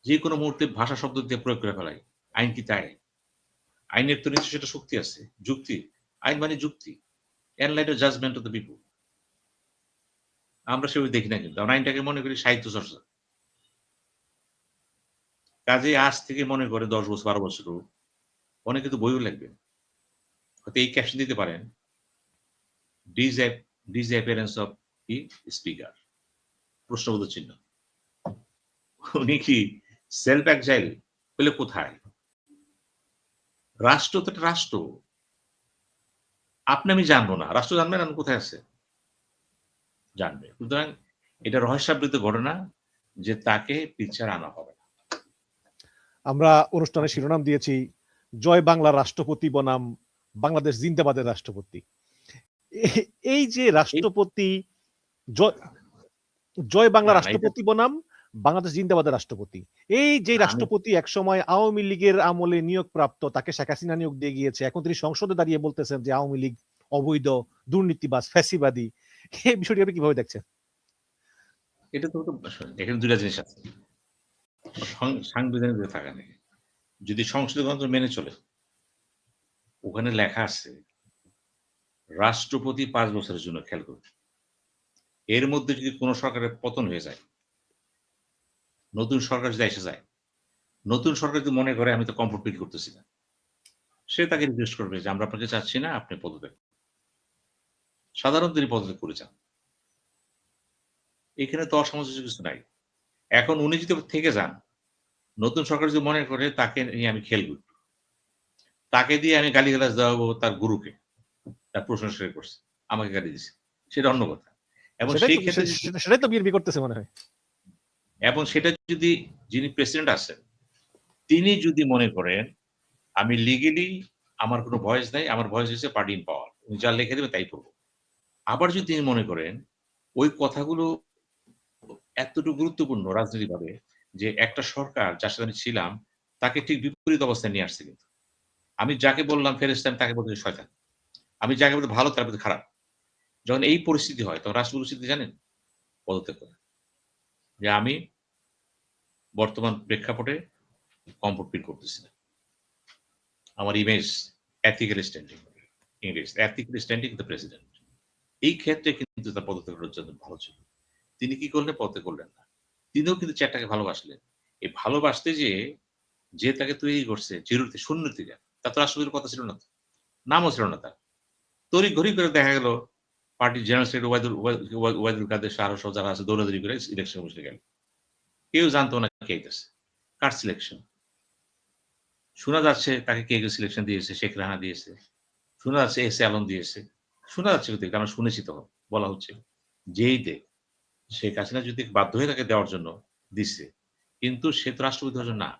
Speaker 2: যে কোনো মুহূর্তে ভাষা শব্দ দিয়ে প্রয়োগ করে ফেলাই। আইন কি তাই? আইনের তো নিশ্চয় সেটা শক্তি আছে, যুক্তি। আইন মানে যুক্তি। Enlightened judgement of the people. আমরা সেভাবে দেখি না কিন্তু। আমরা আইনটাকে মনে করি সাহিত্য চর্চা। কাজেই আজ থেকে মনে করে ১০ বছর ১২ বছর হোক, অনেকে তো বইও লিখবেন। হয়তো এই ক্যাপশন দিতে পারেন, ডিসঅ্যাপিয়ারেন্স অফ দি স্পিকার। প্রশ্নবোধক চিহ্ন। উনি কি সেলফ এক্সাইল পেলে কোথায়? রাষ্ট্র তো একটা রাষ্ট্র। আপনি আমি জানবো না। রাষ্ট্র জানবে না কোথায় আছে? জানবে। সুতরাং এটা রহস্যাবৃত ঘটনা যে তাকে পিকচার আনা হবে না।
Speaker 1: আমরা অনুষ্ঠানের শিরোনাম দিয়েছি জয় বাংলা রাষ্ট্রপতি বনাম বাংলাদেশ জিন্দাবাদের রাষ্ট্রপতি। এই যে রাষ্ট্রপতি জয় বাংলা রাষ্ট্রপতি বনাম বাংলাদেশ জিন্দাবাদের রাষ্ট্রপতি, এই যে রাষ্ট্রপতি একসময় আওয়ামী লীগের আমলে নিয়োগ প্রাপ্ত, তাকে শেখ হাসিনা নিয়োগ দিয়ে গিয়েছে, এখন তিনি সংসদে দাঁড়িয়ে বলতেছেন যে আওয়ামী লীগ অবৈধ, দুর্নীতিবাজ, ফ্যাসিবাদী। এই বিষয়টি আপনি কিভাবে দেখছেন?
Speaker 2: এটা তো এখানে দুটা জিনিস আছে। সাংবিধানিক থাকা নেই। যদি সংসদীয় গণতন্ত্র মেনে চলে, ওখানে লেখা আছে রাষ্ট্রপতি ৫ বছরের জন্য, খেয়াল করুন। এর মধ্যে যদি কোন সরকারের পতন হয়ে যায়, নতুন সরকার যদি এসে যায়, নতুন সরকার যদি মনে করে আমি তো কমফোর্ট ফিল করতেছি না, সে তাকে রিকোয়েস্ট করবে যে আমরা আপনাকে চাচ্ছি না, আপনি পদত্যাগ। সাধারণত তিনি পদত্যাগ করে যান। এখানে তো অসামঞ্জস্য কিছু নাই। এখন উনি যদি থেকে যান, নতুন সরকার যদি মনে করে তাকে নিয়ে আমি খেলব, তাকে দিয়ে আমি গালিগালাজ দেওয়াবো তার গুরুকে, তার প্রশংসা করছে, আমাকে গালি দিছে, সেটা অন্য কথা। এবং সেই ক্ষেত্রে
Speaker 1: সেটাই তো বিএনপি করতেছে মনে হয়।
Speaker 2: এবং সেটা যদি যিনি প্রেসিডেন্ট আছেন তিনি যদি মনে করেন আমি লিগেলি আমার কোনো ভয়েস নাই, আমার ভয়েস হচ্ছে পার্টি ইন পাওয়ার, উনি যা লিখে দেবে তাই করবো। আবার যদি তিনি মনে করেন ওই কথাগুলো এতটুকু গুরুত্বপূর্ণ রাজনৈতিকভাবে যে একটা সরকার যার সাথে আমি ছিলাম তাকে ঠিক বিপরীত অবস্থায় নিয়ে আসছে, কিন্তু আমি যাকে বললাম ফেরেশতা তাকে বলতে শয়তান, আমি যাকে বলতে ভালো তার প্রতি খারাপ। যখন এই পরিস্থিতি হয় তখন রাষ্ট্রপতি পরিস্থিতি জানেন পদত্যাগ করে যে আমি বর্তমান প্রেক্ষাপটে কমফোর্ট ফিল করতেছি না, আমার image ethical standing, English ethical standing the president. এই ক্ষেত্রে কিন্তু তার পদত্যাগ করার জন্য ভালো ছিল। তিনি কি করলেন? পদত্যাগ করলেন না। তিনিও কিন্তু চ্যাটটাকে ভালোবাসলেন। এই ভালোবাসতে যেয়ে যে তাকে তৈরি করছে জিরোতে শূন্য থেকে, তার তো রাষ্ট্রপতির কথা ছিল না তো। নামও ছিল না তার। তড়িঘড়ি করে দেখা গেল পার্টির জেনারেল সেক্রেটারি ওবায়দুল কাদের সহ যারা আছে দৌড়াদৌড়ি করে ইলেকশন বসে গেল। কেউ জানতো না কে আইতেছে, কার সিলেকশন। শোনা যাচ্ছে তাকে কে সিলেকশন দিয়েছে, শেখ রানা দিয়েছে। শোনা যাচ্ছে এস এ আলম দিয়েছে। শোনা যাচ্ছে কিন্তু আমরা শুনেছি তখন বলা হচ্ছে যেই দেখ শেখ হাসিনা যদি বাধ্য হয়ে তাকে দেওয়ার জন্য দিচ্ছে, কিন্তু সে তো রাষ্ট্রপতি হওয়ার জন্য না।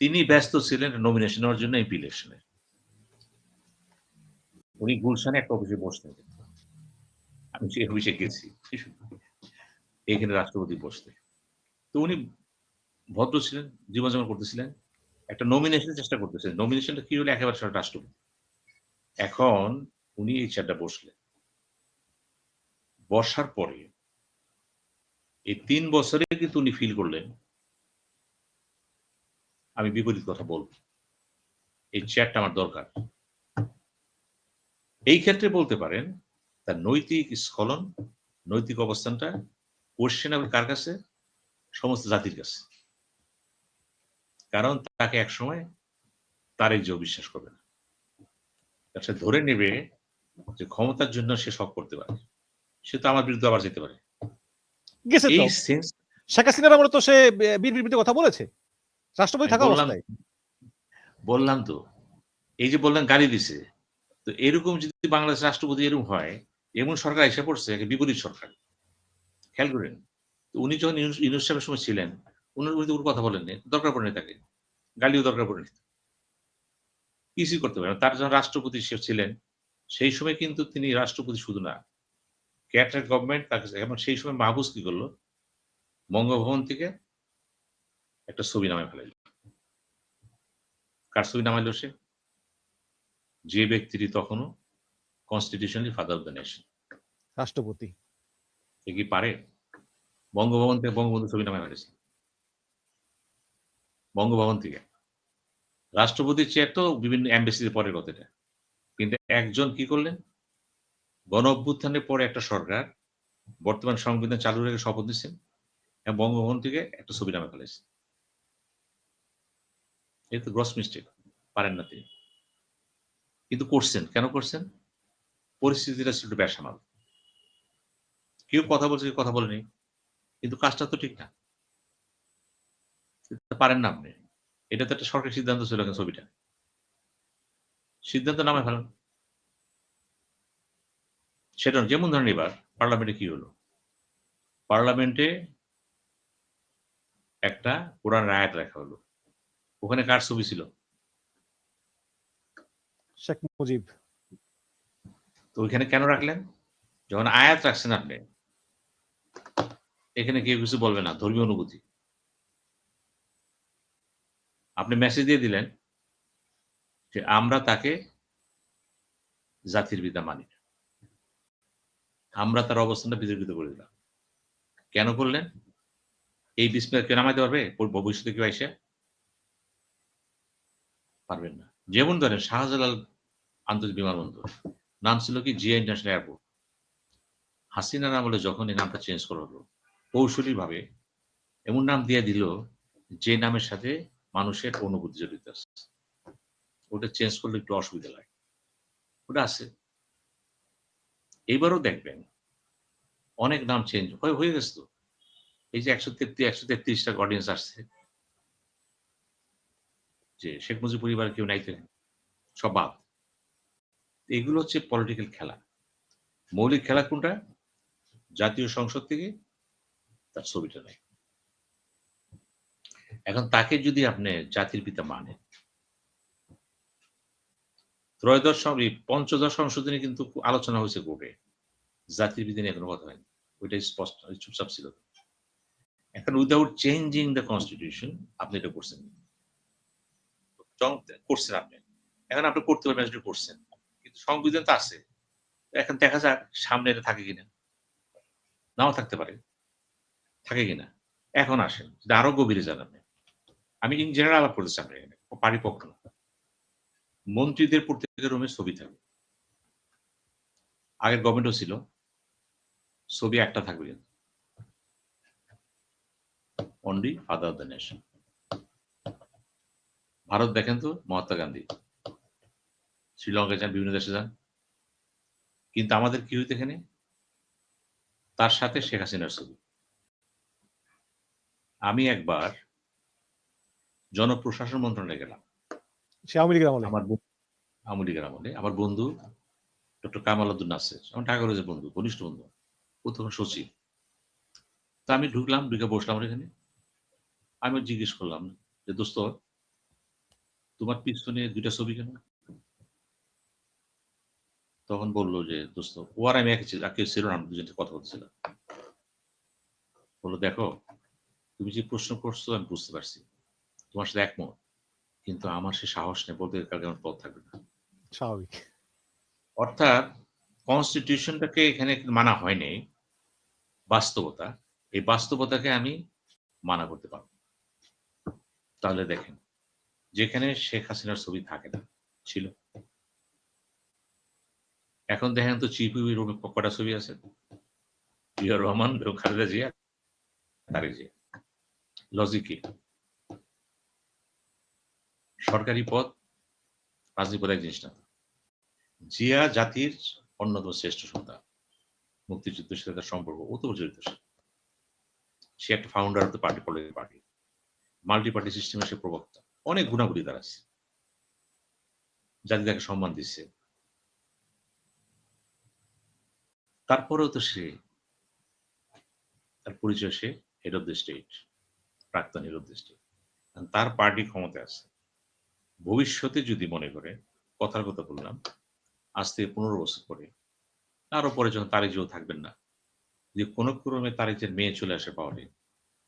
Speaker 2: তিনি ব্যস্ত ছিলেন নমিনেশন নেওয়ার জন্য এমপি ইলেকশনে। উনি গুলশানে একটা অফিসে বসতেন। আমি সেই অফিসে গেছি। এখানে রাষ্ট্রপতি বসতেন। তো উনি ভদ্র ছিলেন, জীবনযাপন করতেছিলেন। একটা নমিনেশনের চেষ্টা করতেছিলেন। নমিনেশনটা কি হলো একেবারে রাষ্ট্রপতি। এখন উনি এই চেয়ারটা বসলেন। বসার পরে এই ৩ বছরে কিন্তু উনি ফিল করলেন আমি বিপরীত কথা বলব। এই চেয়ারটা আমার দরকার। এই ক্ষেত্রে বলতে পারেন তার নৈতিক স্খলন, নৈতিক অবস্থানটা কোয়েশ্চেনেবল কার কাছে? সমস্ত জাতির কাছে, কারণ তাকে একসময় তারেক জিয়াও বিশ্বাস করবে না, সে ধরে নেবে যে ক্ষমতার জন্য সে সব করতে পারে, সে তো আমার বিরুদ্ধে আবার যেতে পারে।
Speaker 1: গেছে তো,
Speaker 2: এই সেন্স
Speaker 1: শেখ হাসিনার আমলে তো সে বীর বিরুদ্ধে কথা বলেছে রাষ্ট্রপতি থাকা অবস্থায়।
Speaker 2: বললাম তো, এই যে বললেন গালি দিছে, তো এরকম যদি বাংলাদেশ রাষ্ট্রপতি এরকম হয়, এমন সরকার এসে পড়ছে বিপরীত সরকার, খেয়াল করেন। তো উনি যখন ইউনূস সাহেবের সময় ছিলেন, উনি তো কথা বলেননি, দরকার পড়েনি তাকে, গালিও দরকার পড়েনি, কিছুই করতে পারেন। তার যখন রাষ্ট্রপতি সে ছিলেন, সেই সময় কিন্তু তিনি রাষ্ট্রপতি শুধু না, ক্যাটার গভর্নমেন্ট তাকে, এবং সেই সময় মাহফুজ কি করলো, বঙ্গভবন থেকে একটা ছবি নামায় ফেলাইল। কার ছবি নামাইল সে? যে ব্যক্তিটি তখনও constitutionally father of the nation,
Speaker 1: রাষ্ট্রপতি।
Speaker 2: সে কি পারে? বঙ্গভবন থেকে বঙ্গবন্ধু ছবি নামায় ফেলেছে, বঙ্গভবন থেকে। রাষ্ট্রপতির চেয়ার তো বিভিন্ন এমবেসিতে পরের কথাটা, কিন্তু একজন কি করলেন, গণ অভ্যুত্থানের পরে একটা সরকার বর্তমান সংবিধান চালু রেখে শপথ নিচ্ছেন এবং বঙ্গভবন থেকে একটা ছবি নামে ফেলেছে। এই তো গ্রস মিস্টেক, পারেন না তিনি, কিন্তু করছেন। কেন করছেন? পরিস্থিতিটা ছিল বেসামাল, কেউ কথা বলছে, কেউ কথা বলেনি, কিন্তু কাজটা তো ঠিক না, পারেন না আপনি। এটা তো একটা সরকারি সিদ্ধান্ত ছিল, ছবিটা সিদ্ধান্ত নামে ফেলেন। সেটা যেমন ধরেন এবার পার্লামেন্টে কি হলো, পার্লামেন্টে একটা কোরআন আয়াত রাখা হলো, ওখানে কার ছবি ছিল?
Speaker 1: শেখ মুজিব।
Speaker 2: তো ওইখানে কেন রাখলেন? যখন আয়াত রাখছেন আপনি, এখানে কেউ কিছু বলবে না, ধর্মীয় অনুভূতি, আপনি মেসেজ দিয়ে দিলেন যে আমরা তাকে জাতির পিতা মানি, আমরা তার অবস্থানটা বিতর্কিত করে দিলাম। কেন করলেন? এই বিস্ময় কেউ নামাইতে পারবে ভবিষ্যতে কেউ এসে? পারবেন না। যেমন ধরেন শাহজালাল আন্তর্জাতিক বিমানবন্দর, নাম ছিল কি জিয়া ইন্টারন্যাশনাল এয়ারপোর্ট। হাসিনার আমলে যখন এই নামটা চেঞ্জ করা হলো, কৌশলী ভাবে এমন নাম দিয়ে দিল যে নামের সাথে মানুষের অনুভূতি জড়িত আছে, ওটা চেঞ্জ করলে একটু অসুবিধা লাগে, ওটা আছে। এইবারও দেখবেন অনেক নাম চেঞ্জ হয়ে গেছে। তো এই যে 133টা অডিয়েন্স আসছে, যে শেখ মুজিব পরিবার কেউ নাই, সব বাদ। এগুলো হচ্ছে পলিটিক্যাল খেলা। মৌলিক খেলা কোনটা? জাতীয় সংসদ থেকে তার ছবিটা নেয়। এখন তাকে যদি আপনি জাতির পিতা মানেন, পঞ্চদশ সংশোধনী কিন্তু আলোচনা হয়েছে কোর্টে, জাতির পিতা নিয়ে কোনো কথা হয়নি, ওইটাই স্পষ্ট, চুপচাপ ছিল। এখন উইদাউট চেঞ্জিং দ্য কনস্টিটিউশন আপনি এটা করছেন, করছেন আপনি। এখন আপনি করতে পারবেন, যেটা করছেন, কিন্তু সংবিধান তো আছে। এখন দেখা যাক সামনে এটা থাকে কিনা, নাও থাকতে পারে, থাকে কিনা। এখন আসেন আরো গভীরে যান আপনি, আমি ইন জেনারেল আলাপ করতেছি আপনার এখানে, পারিপক্ষ না। মন্ত্রীদের প্রত্যেকের রুমে ছবি থাকবে, আগের গভর্নমেন্টও ছিল, ছবি একটা থাকবে কিন্তু, only father of the nation. Bharat দেখেন তো, মহাত্মা গান্ধী, শ্রীলঙ্কায় যান, বিভিন্ন দেশে যান, কিন্তু আমাদের কি হইতে এখানে তার সাথে শেখ হাসিনার ছবি। আমি একবার জনপ্রশাসন মন্ত্রণালয়ে গেলাম,
Speaker 1: সে আওয়ামী লীগের আমলে।
Speaker 2: আওয়ামী লীগের আমলে। আমার বন্ধু ডক্টর কামাল উদ্দিন নাসের, আমার ঢাকা কলেজের বন্ধু, ঘনিষ্ঠ বন্ধু, ও তখন সচিব। তা আমি ঢুকলাম, ঢুকে বসলাম এখানে। আমি জিজ্ঞেস করলাম যে দোস্ত, তোমার পিছনে দুইটা ছবি কেন? তখন বললো যে দোস্ত, ও আর আমি একই ছিল না, দুজনে কথা বলছিলাম। বললো দেখো, তুমি যে প্রশ্ন করছো আমি বুঝতে পারছি, তোমার সাথে একমত, কিন্তু আমার সে সাহস নেই, বলতে কালকে আমার পথ থাকবে না।
Speaker 1: স্বাভাবিক।
Speaker 2: অর্থাৎ কনস্টিটিউশনটাকে এখানে মানা হয়নি, বাস্তবতা, এই বাস্তবতাকে আমি মানা করতে পারবো। তাহলে দেখেন, যেখানে শেখ হাসিনার ছবি থাকে না, ছিল, এখন দেখেন তো চিফ রুমে কটা ছবি আছে, জিয়া রহমান, খালেদা জিয়া, তারেক জিয়া। লজিক কি? সরকারি পদ, রাজনীতি পদ এক জিনিস না। জিয়া জাতির অন্যতম শ্রেষ্ঠ সন্তান। মুক্তিযুদ্ধের সাথে তার সম্পর্ক ওতপ্রোত জড়িত সে। সে একটা founder of the party, political party. Multi party সিস্টেমের সে প্রবক্তা। অনেক গুণাবলী তার আছে। জাতি তাকে সম্মান দিচ্ছে। তারপরেও তো সে তার পরিচয় সে হেড অফ দ্য স্টেট, প্রাক্তন হেড অফ দ্য স্টেট। তার পার্টি ক্ষমতায় আছে। ভবিষ্যতে যদি মনে করে, কথার কথা বললাম, আজ থেকে 15 বছর পরে, আরো পরে যখন তারেক জিয়াও থাকবেন না, যে কোন ক্রমে তারেকের মেয়ে চলে আসে পাওয়ারে,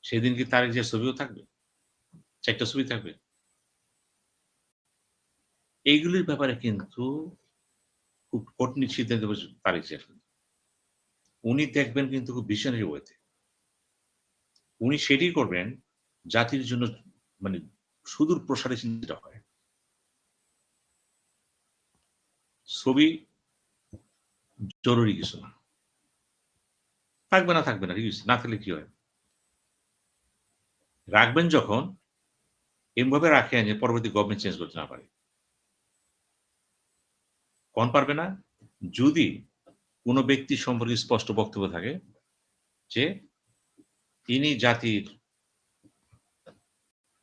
Speaker 2: সেদিন কি তারেক জিয়ার ছবিও থাকবে? 4 টা ছবি থাকবে? এইগুলির ব্যাপারে কিন্তু খুব কঠিন সিদ্ধান্ত নেবে তারেক জিয়া। উনি দেখবেন কিন্তু খুব ভিশনারি ওয়েতে। উনি সেটাই করবেন জাতির জন্য, মানে সুদূর প্রসারী চিন্তাটা হয়। ছবি জরুরি কিছু না। থাকবে না, থাকবে না, ঠিক আছে? না থাকলে কি হয়? রাখবেন যখন, এমনভাবে রাখেন যে পরবর্তী গভর্নমেন্ট চেঞ্জ করতে না পারে। কখন পারবে না? যদি কোন ব্যক্তি সম্পর্কে স্পষ্ট বক্তব্য থাকে যে ইনি জাতির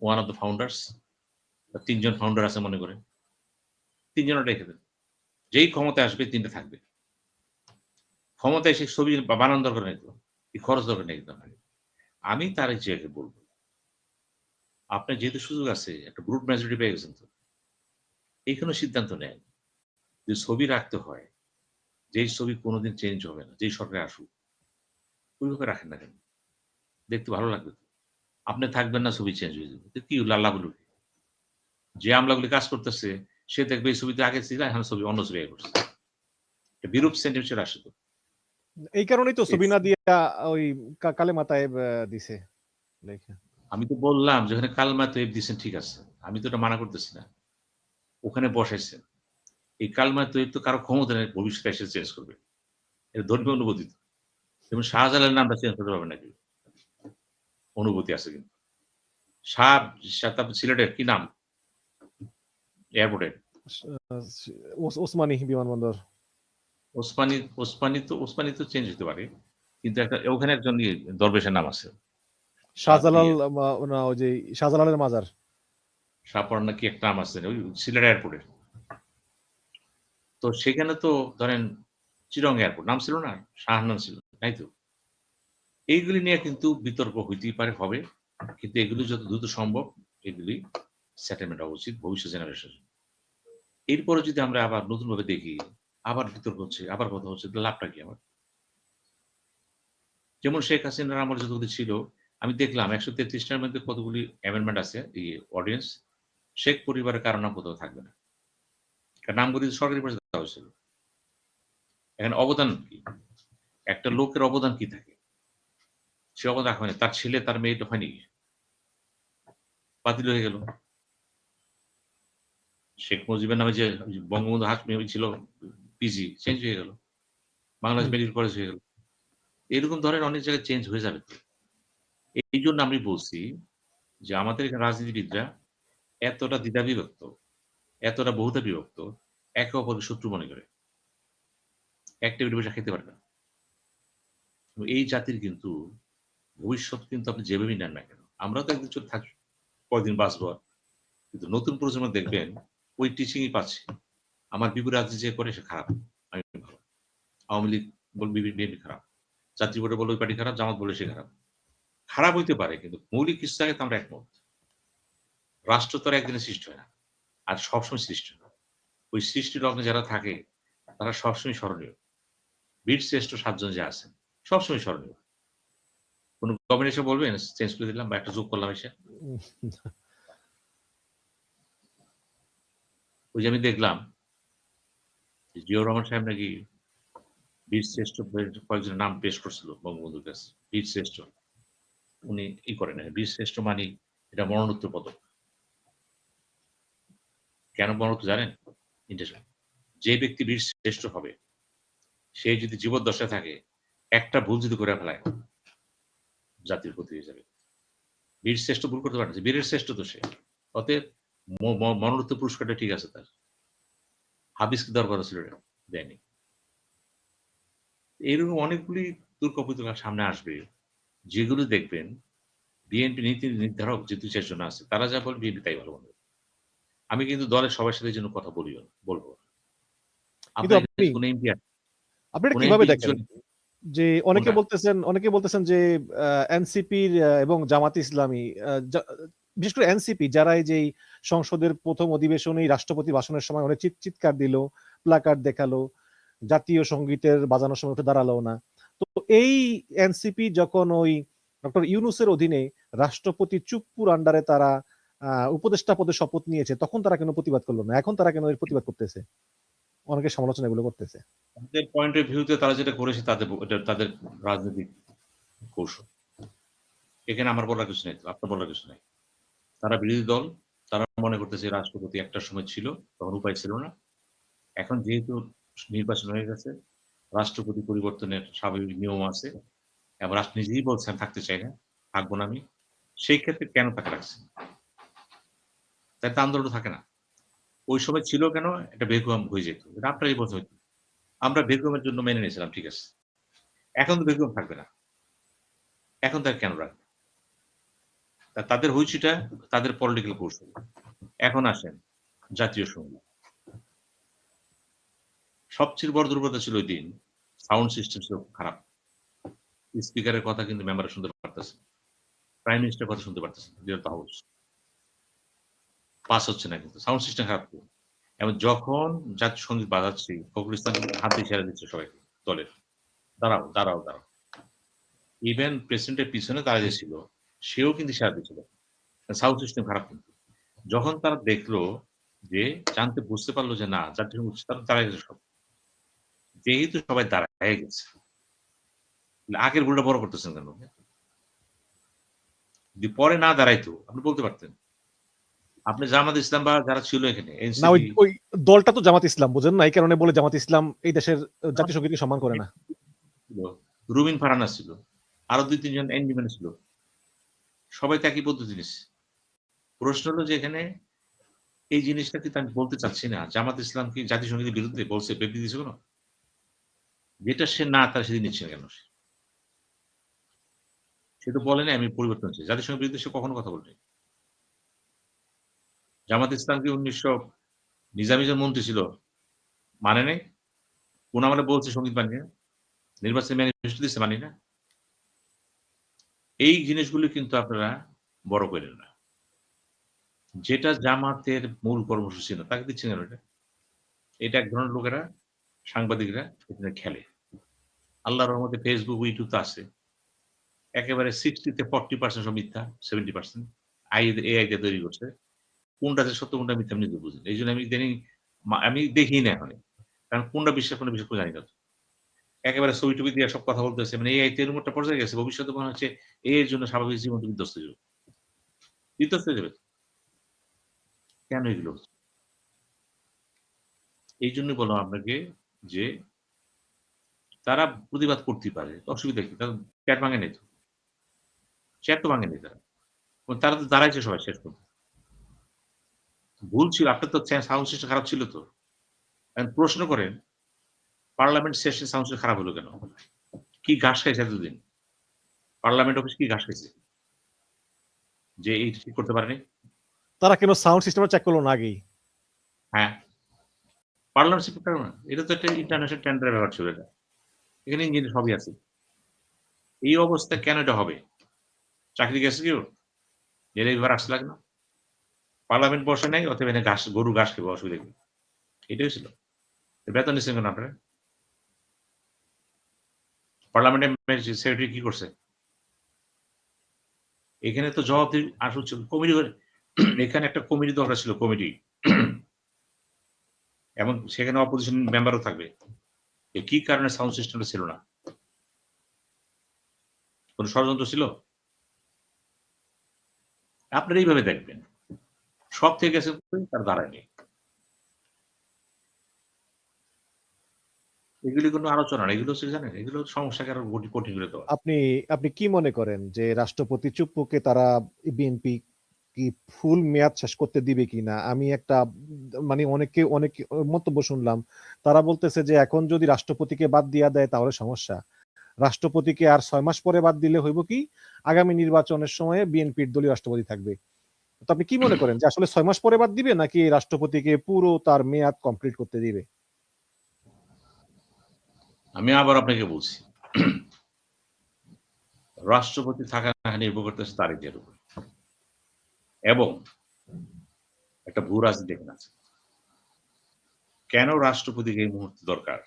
Speaker 2: ওয়ান অফ দ্য ফাউন্ডার্স, ৩ জন ফাউন্ডার আছে মনে করেন। ৩ জনের রেখে দেন। যেই ক্ষমতায় আসবে ৩ টা থাকবে। ক্ষমতায় এসে ছবি বানানোর দরকার নেই তো। এই খরচ দরকার নেই তো। আমি তারেক জিয়াকে বলব, আপনার যেহেতু সুযোগ আছে, একটা গ্রুপ মেজরিটি পেয়ে গেছেন তো। এইখানেও সিদ্ধান্ত নেন যে ছবি রাখতে হয়, যেই ছবি কোনোদিন চেঞ্জ হবে না, যেই সরকার আসুক, ওইভাবে রাখেন না কেন? দেখতে ভালো লাগবে তো। আপনি থাকবেন না, ছবি চেঞ্জ হয়ে যাবে। তো কি হলো, আল্লাহ বলুক। যে আমলাগুলি কাজ করতেছে, সে দেখবে এই ছবিতে আগে ছিল, এখন ছবি অন্য ছবি আগে করছে। বিরূপ সেন্টিমেন্ট আসে তো।
Speaker 1: এই কারণেই তো ছবি না দিয়া ওই কালে মাথায় দিছে লেখা।
Speaker 2: আমি তো বললাম যে ওখানে কালমা তৈব দিচ্ছেন, ঠিক আছে। আমি তো এটা মানা করতেছি না। ওখানে বসাইছেন। এই কালমা তৈব তো কারো ক্ষমতা নেই ভবিষ্যতে এসে চেঞ্জ করবে। এটা ধর্মীয় অনুভূতি। যেমন শাহজালালের নামটা চেঞ্জ করতে পারবে নাকি? অনুভূতি আছে কিন্তু। তারপর সিলেটের কি নাম? এয়ারপোর্টের
Speaker 1: ওসমানী বিমানবন্দর।
Speaker 2: ওসমানী তো চেঞ্জ হতে পারে। কিন্তু একটা ওখানে একজন দরবেশের নাম আছে।
Speaker 1: শাহজালাল না, ওই যে শাহজালালের মাজার।
Speaker 2: শাহপর না কি একটা নাম আছে ওই সিলেট এয়ারপোর্টের। তো সেখানে তো ধরেন চিরং এয়ারপোর্ট নাম ছিল না, শাহনাম ছিল, তাই তো? এইগুলি নিয়ে কিন্তু বিতর্ক হইতেই পারে, হবে। কিন্তু এগুলি যত দ্রুত সম্ভব এগুলি সেটেলমেন্ট হওয়া উচিত ভবিষ্যৎ জেনারেশন। এরপরে যদি আমরা আবার নতুনভাবে দেখি, আবার বিতর্ক হচ্ছে, আবার কথা হচ্ছে, লাভটা কি আমার? যেমন শেখ হাসিনার আমল যতগুলি ছিল, আমি দেখলাম ১৩৩ টার মধ্যে কতগুলি অ্যামেন্ডমেন্ট আছে এই অর্ডিন্যান্স। শেখ পরিবারের কারো নাম কোথাও থাকবে না। কারণ নামগুলি সরকারি পর্যায়ে দেওয়া হয়েছিল। এখানে অবদান কি? একটা লোকের অবদান কি থাকে? সে অবদান রাখা হয়নি। তার ছেলে তার মেয়েটা হয়নি, বাতিল হয়ে গেল। শেখ মুজিবের নামে যে বঙ্গবন্ধু হাসমি ছিল পিজি, চেঞ্জ হয়ে গেল। বাংলাদেশ মেডিকেল কলেজ হয়ে গেল। এরকম ধরনের অনেক জায়গায় চেঞ্জ হয়ে যাবে। এই জন্য আমি বলছি যে আমাদের এখানে রাজনীতিবিদরা এতটা দ্বিধা বিভক্ত, এতটা বহুতা বিভক্ত, একে অপরকে শত্রু মনে করে। এক টেবিলে বসে খেতে পারে না। এই জাতির কিন্তু ভবিষ্যৎ কিন্তু আপনি যেভাবেই নেন না কেন, আমরাও তো একদিন চলে থাকি, কয়দিন বাঁচবো। কিন্তু নতুন প্রজন্ম দেখবেন ওই টিচিংই পাচ্ছে। আমার বিপরীত রাজনীতি যে করে সে খারাপ, আমি ভালো। আওয়ামী লীগ বলবে বিএনপি খারাপ, জাতীয় পার্টি বলে ওই পার্টি খারাপ, জামাত বলে সে খারাপ। খারাপ হইতে পারে, কিন্তু মৌলিক কিছু জায়গায় তো আমরা একমত। রাষ্ট্র তো আর একদিনে সৃষ্টি হয় না, আর সবসময় সৃষ্টি হয় না। ওই সৃষ্টি লগ্নে যারা থাকে তারা সবসময় স্মরণীয়। বীর শ্রেষ্ঠ ৭ জন যে আছেন সবসময় স্মরণীয়। কোন গভর্নমেন্ট এসে বলবেন চেঞ্জ করে দিলাম বা একটা যোগ করলাম এসে? ওই যে আমি দেখলাম জিয়াউর রহমান সাহেব নাকি বীর শ্রেষ্ঠ কয়েকজনের নাম পেশ করছিল বঙ্গবন্ধুর কাছে। বীর শ্রেষ্ঠ উনি ই করেন না। বীর শ্রেষ্ঠ মানে এটা মরণোত্তর পদক। কেন মরণোত্তর জানেন? যে ব্যক্তি বীর শ্রেষ্ঠ হবে সে যদি জীবদ্দশায় থাকে, একটা ভুল যদি করে ফেলায় জাতির ক্ষতি হয়ে যাবে। বীর শ্রেষ্ঠ ভুল করতে পারে না, বীরের শ্রেষ্ঠ তো সে। অতএব মরণোত্তর পুরস্কারটা ঠিক আছে তার। হাফিজকে দেওয়ার কথা ছিল, দেয়নি। এরকম অনেকগুলি তুর্ক-বিতর্ক সামনে আসবে, যেগুলো দেখবেন বিএনপি নীতি নির্ধারক যে ২-৪ জন আছে, তারা যা বলবে বিএনপি তাই ভালো মনে করবে। আমি কিন্তু দলের সবার সাথে এই জন্য কথা বলিও না, বলব না।
Speaker 1: কিন্তু
Speaker 2: আপনার
Speaker 1: আপনি
Speaker 2: কোন এমপি আছে?
Speaker 1: আপনি এটা
Speaker 2: কোন
Speaker 1: কিভাবে
Speaker 2: এমপি
Speaker 1: দেখেন? যে
Speaker 2: কোনটা?
Speaker 1: অনেকে বলতেছেন যে এনসিপির এবং জামাত ইসলামী বিশেষ করে এনসিপি যারা এই যে সংসদের প্রথম অধিবেশনেই রাষ্ট্রপতি ভাষণের সময় অনেক চিৎকার দিল, প্লাকার্ড দেখালো, জাতীয় সঙ্গীতের বাজানোর সময় উঠে দাঁড়ালো না। তো এই এনসিপি যখন ওই ডক্টর ইউনূসের অধীনে রাষ্ট্রপতি চুপ্পুর আন্ডারে তারা উপদেষ্টা পদে শপথ নিয়েছে, তখন তারা কেন প্রতিবাদ করলো না? এখন তারা কেন এর প্রতিবাদ করতেছে? অনেকে সমালোচনা এগুলো করতেছে।
Speaker 2: তাদের পয়েন্ট অফ ভিউতে তারা যেটা করেছে তাদের রাজনৈতিক কৌশল। এখানে আমার বলার কিছু নেই, আপনার বলার কিছু নেই। তারা বিরোধী দল, তারা মনে করতেছে রাষ্ট্রপতি একটা সময় ছিল, তখন উপায় ছিল না। এখন যেহেতু নির্বাচন হয়ে গেছে, রাষ্ট্রপতি পরিবর্তনের স্বাভাবিক নিয়ম আছে এবং রাষ্ট্র নিজেই বলছে আমি থাকতে চাই না, থাকবো না আমি। সেই ক্ষেত্রে কেন তাকে রাখছে? তাই তো আন্দোলন থাকে না। ওই সময় ছিল কেন? এটা বেগম হয়ে যেত। এটা আপনারই বলতে হইতো। আমরা বেগমের জন্য মেনে নিয়েছিলাম, ঠিক আছে। এখন তো বেগম থাকবে না। এখন তাকে কেন রাখবে? তাদের হইচিটা তাদের পলিটিক্যাল কৌশল। এখন আসেন জাতীয় সঙ্গীত। সবচেয়ে বড় দুর্বলতা ছিল ওই দিন সাউন্ড সিস্টেম ছিল খারাপ। স্পিকারের কথা কিন্তু মেম্বাররা শুনতে পারতেছে। প্রাইম মিনিস্টারের কথা শুনতে পারতেছে না। হাউস পাস হচ্ছে না, কিন্তু সাউন্ড সিস্টেম খারাপ ছিল। এবং যখন জাতীয় সঙ্গীত বাজাচ্ছি, ফখরুল ইসলাম হাত দিয়ে ছেড়ে দিচ্ছে সবাইকে, দলের দাঁড়াও দাঁড়াও দাঁড়াও। ইভেন প্রেসিডেন্টের পিছনে দাঁড়িয়ে ছিল, সেও কিন্তু সারা দিচ্ছিল। সাউন্ড সিস্টেম খারাপ কিন্তু। যখন তারা দেখলো যে জানতে বুঝতে পারলো যে না জাতীয় সঙ্গীত, তারা দাঁড়ায় গেছে সব। যেহেতু সবাই দাঁড়ায় গেছে, আগের ভুলটা বড় করতেছেন কেন? যদি পরে না দাঁড়াইতো আপনি বলতে পারতেন। আপনি জামাত ইসলাম বা যারা ছিল এখানে
Speaker 1: না, ওই
Speaker 2: এনসিপি
Speaker 1: ওই দলটা তো জামাত ইসলাম, বুঝেন না? এই কারণে বলে জামাত ইসলাম এই দেশের জাতীয় সঙ্গীতকে সম্মান করে না।
Speaker 2: ছিল, রুমিন ফারহানা ছিল, আরো ২-৩ জন এনডিম্যান ছিল। সবাই তো একই পদ্ধতি নিচ্ছে। প্রশ্ন হলো যে এখানে এই জিনিসটা কিন্তু আমি বলতে চাচ্ছি না। জামাত ইসলাম কি জাতীয় সঙ্গীতের বিরুদ্ধে বলছে, বিবৃতি দিয়েছে কোনো? যেটা সে না তার সেদিন নিচ্ছে না কেন সে? সে তো বলে নাই আমি পরিবর্তন চাই। জাতিসংঘের বিরুদ্ধে সে কখনো কথা বলেনি। জামাত ইসলাম কি ১৯০০ নিজামী যে মন্ত্রী ছিল, মানে নাই? কোন আমলে বলছে সঙ্গীত মানি না? নির্বাচনী ম্যানিফেস্টো দিচ্ছে মানি না? এই জিনিসগুলো কিন্তু আপনারা বড় কইরেন না। যেটা জামাতের মূল কর্মসূচি না, তাকে দিচ্ছেন কেন এটা? এটা এক ধরনের লোকেরা, সাংবাদিকরা এখানে খেলে। আল্লাহর রহমতে Facebook, YouTube তো আছে। একেবারে 60 তে 40% সব মিথ্যা, 70% AI দিয়ে তৈরি করছে। কোনটা যে সত্য কোনটা মিথ্যা আমি নিজে বুঝি না। এইজন্য আমি ইদানিং আমি দেখিই না এখন। কারণ কোনটা বিশ্বাস কোনটা বিশ্বাস করে জানি না তো। একেবারে ছবি-টবি দিয়ে সব কথা বলতেছে। মানে AI তো এরকম একটা পর্যায়ে গেছে, ভবিষ্যতে মনে হচ্ছে AI এর জন্য স্বাভাবিক জীবনটা বিধ্বস্ত হয়ে যাবে। বিধ্বস্ত হয়ে যাবে। কেন এগুলো হচ্ছে? এইজন্যই বললাম আপনাকে যে তারা প্রতিবাদ করতেই পারে। অসুবিধা কি? তারা পেট ভাঙে নাই তো। চেয়ার তো ভাঙেনি তারা। তারা তো দাঁড়াইছে সবাই শেষ পর্যন্ত। ভুল ছিল। আপনার তো সাউন্ড সিস্টেম খারাপ ছিল তো। এখন প্রশ্ন করেন, পার্লামেন্ট সেশন সাউন্ড সিস্টেম খারাপ হলো কেন? কি ঘাস খাইছে এতদিন? পার্লামেন্ট অফিস কি ঘাস খাইছে? যে এই ঠিক করতে পারেনি?
Speaker 1: তারা কেন সাউন্ড সিস্টেমটা চেক করলো না আগেই?
Speaker 2: হ্যাঁ, পার্লামেন্ট সিস্টেম কারণ না। এটা তো একটা ইন্টারন্যাশনাল টেন্ডারের ব্যাপার ছিল এটা। এখানে ইঞ্জিনিয়ার সবই আছে। এই অবস্থা কেন এটা হবে? চাকরি গেছে কেউ? এর এবার আসতে লাগে না? পার্লামেন্ট বসে নাই, অতএব এখানে গরু ঘাস খাবে, অসুবিধা কি? এটাই ছিল। বেতন নিচ্ছেন কেন আপনারা? পার্লামেন্টের সেক্রেটারি কি করছে? এখানে তো জবাবদিহি আসল ছিল কমিটি করে। এখানে একটা কমিটি দরকার ছিল, কমিটি। এবং সেখানে অপোজিশন মেম্বারও থাকবে। কি কারণে সাউন্ড সিস্টেমটা ছিল না? কোন ষড়যন্ত্র ছিল? আপনারা এইভাবে দেখবেন। সব থেকে গেছে তার দাঁড়ায়নি। এগুলি কোনো আলোচনা না, এগুলো হচ্ছে জানেন, এগুলো সমস্যাকে আরো কঠিন করে দেওয়া।
Speaker 1: আপনি আপনি কি মনে করেন যে রাষ্ট্রপতি চুপ্পুকে তারা বিএনপি কি ফুল মেয়াদ শেষ করতে দিবে কিনা? আমি একটা মানে অনেক মন্তব্য শুনলাম, তারা বলতেছে যে এখন যদি রাষ্ট্রপতিকে বাদ দিয়া দেয় তাহলে সমস্যা, রাষ্ট্রপতিকে আর 6 মাস পরে বাদ দিলে হইব কি আগামী নির্বাচনের সময়ে বিএনপির দলীয় রাষ্ট্রপতি থাকবে। তো আপনি কি মনে করেন যে আসলে 6 মাস পরে বাদ দিবে নাকি রাষ্ট্রপতিকে পুরো তার মেয়াদ কমপ্লিট করতে দিবে?
Speaker 2: আমি আবার আপনাকে বলছি, রাষ্ট্রপতি থাকা না নির্ভর করতেছে তারিখের উপর, এবং একটা ভূ রাজনীতি এখানে আছে। কেন রাষ্ট্রপতিকে এই মুহূর্তে দরকার?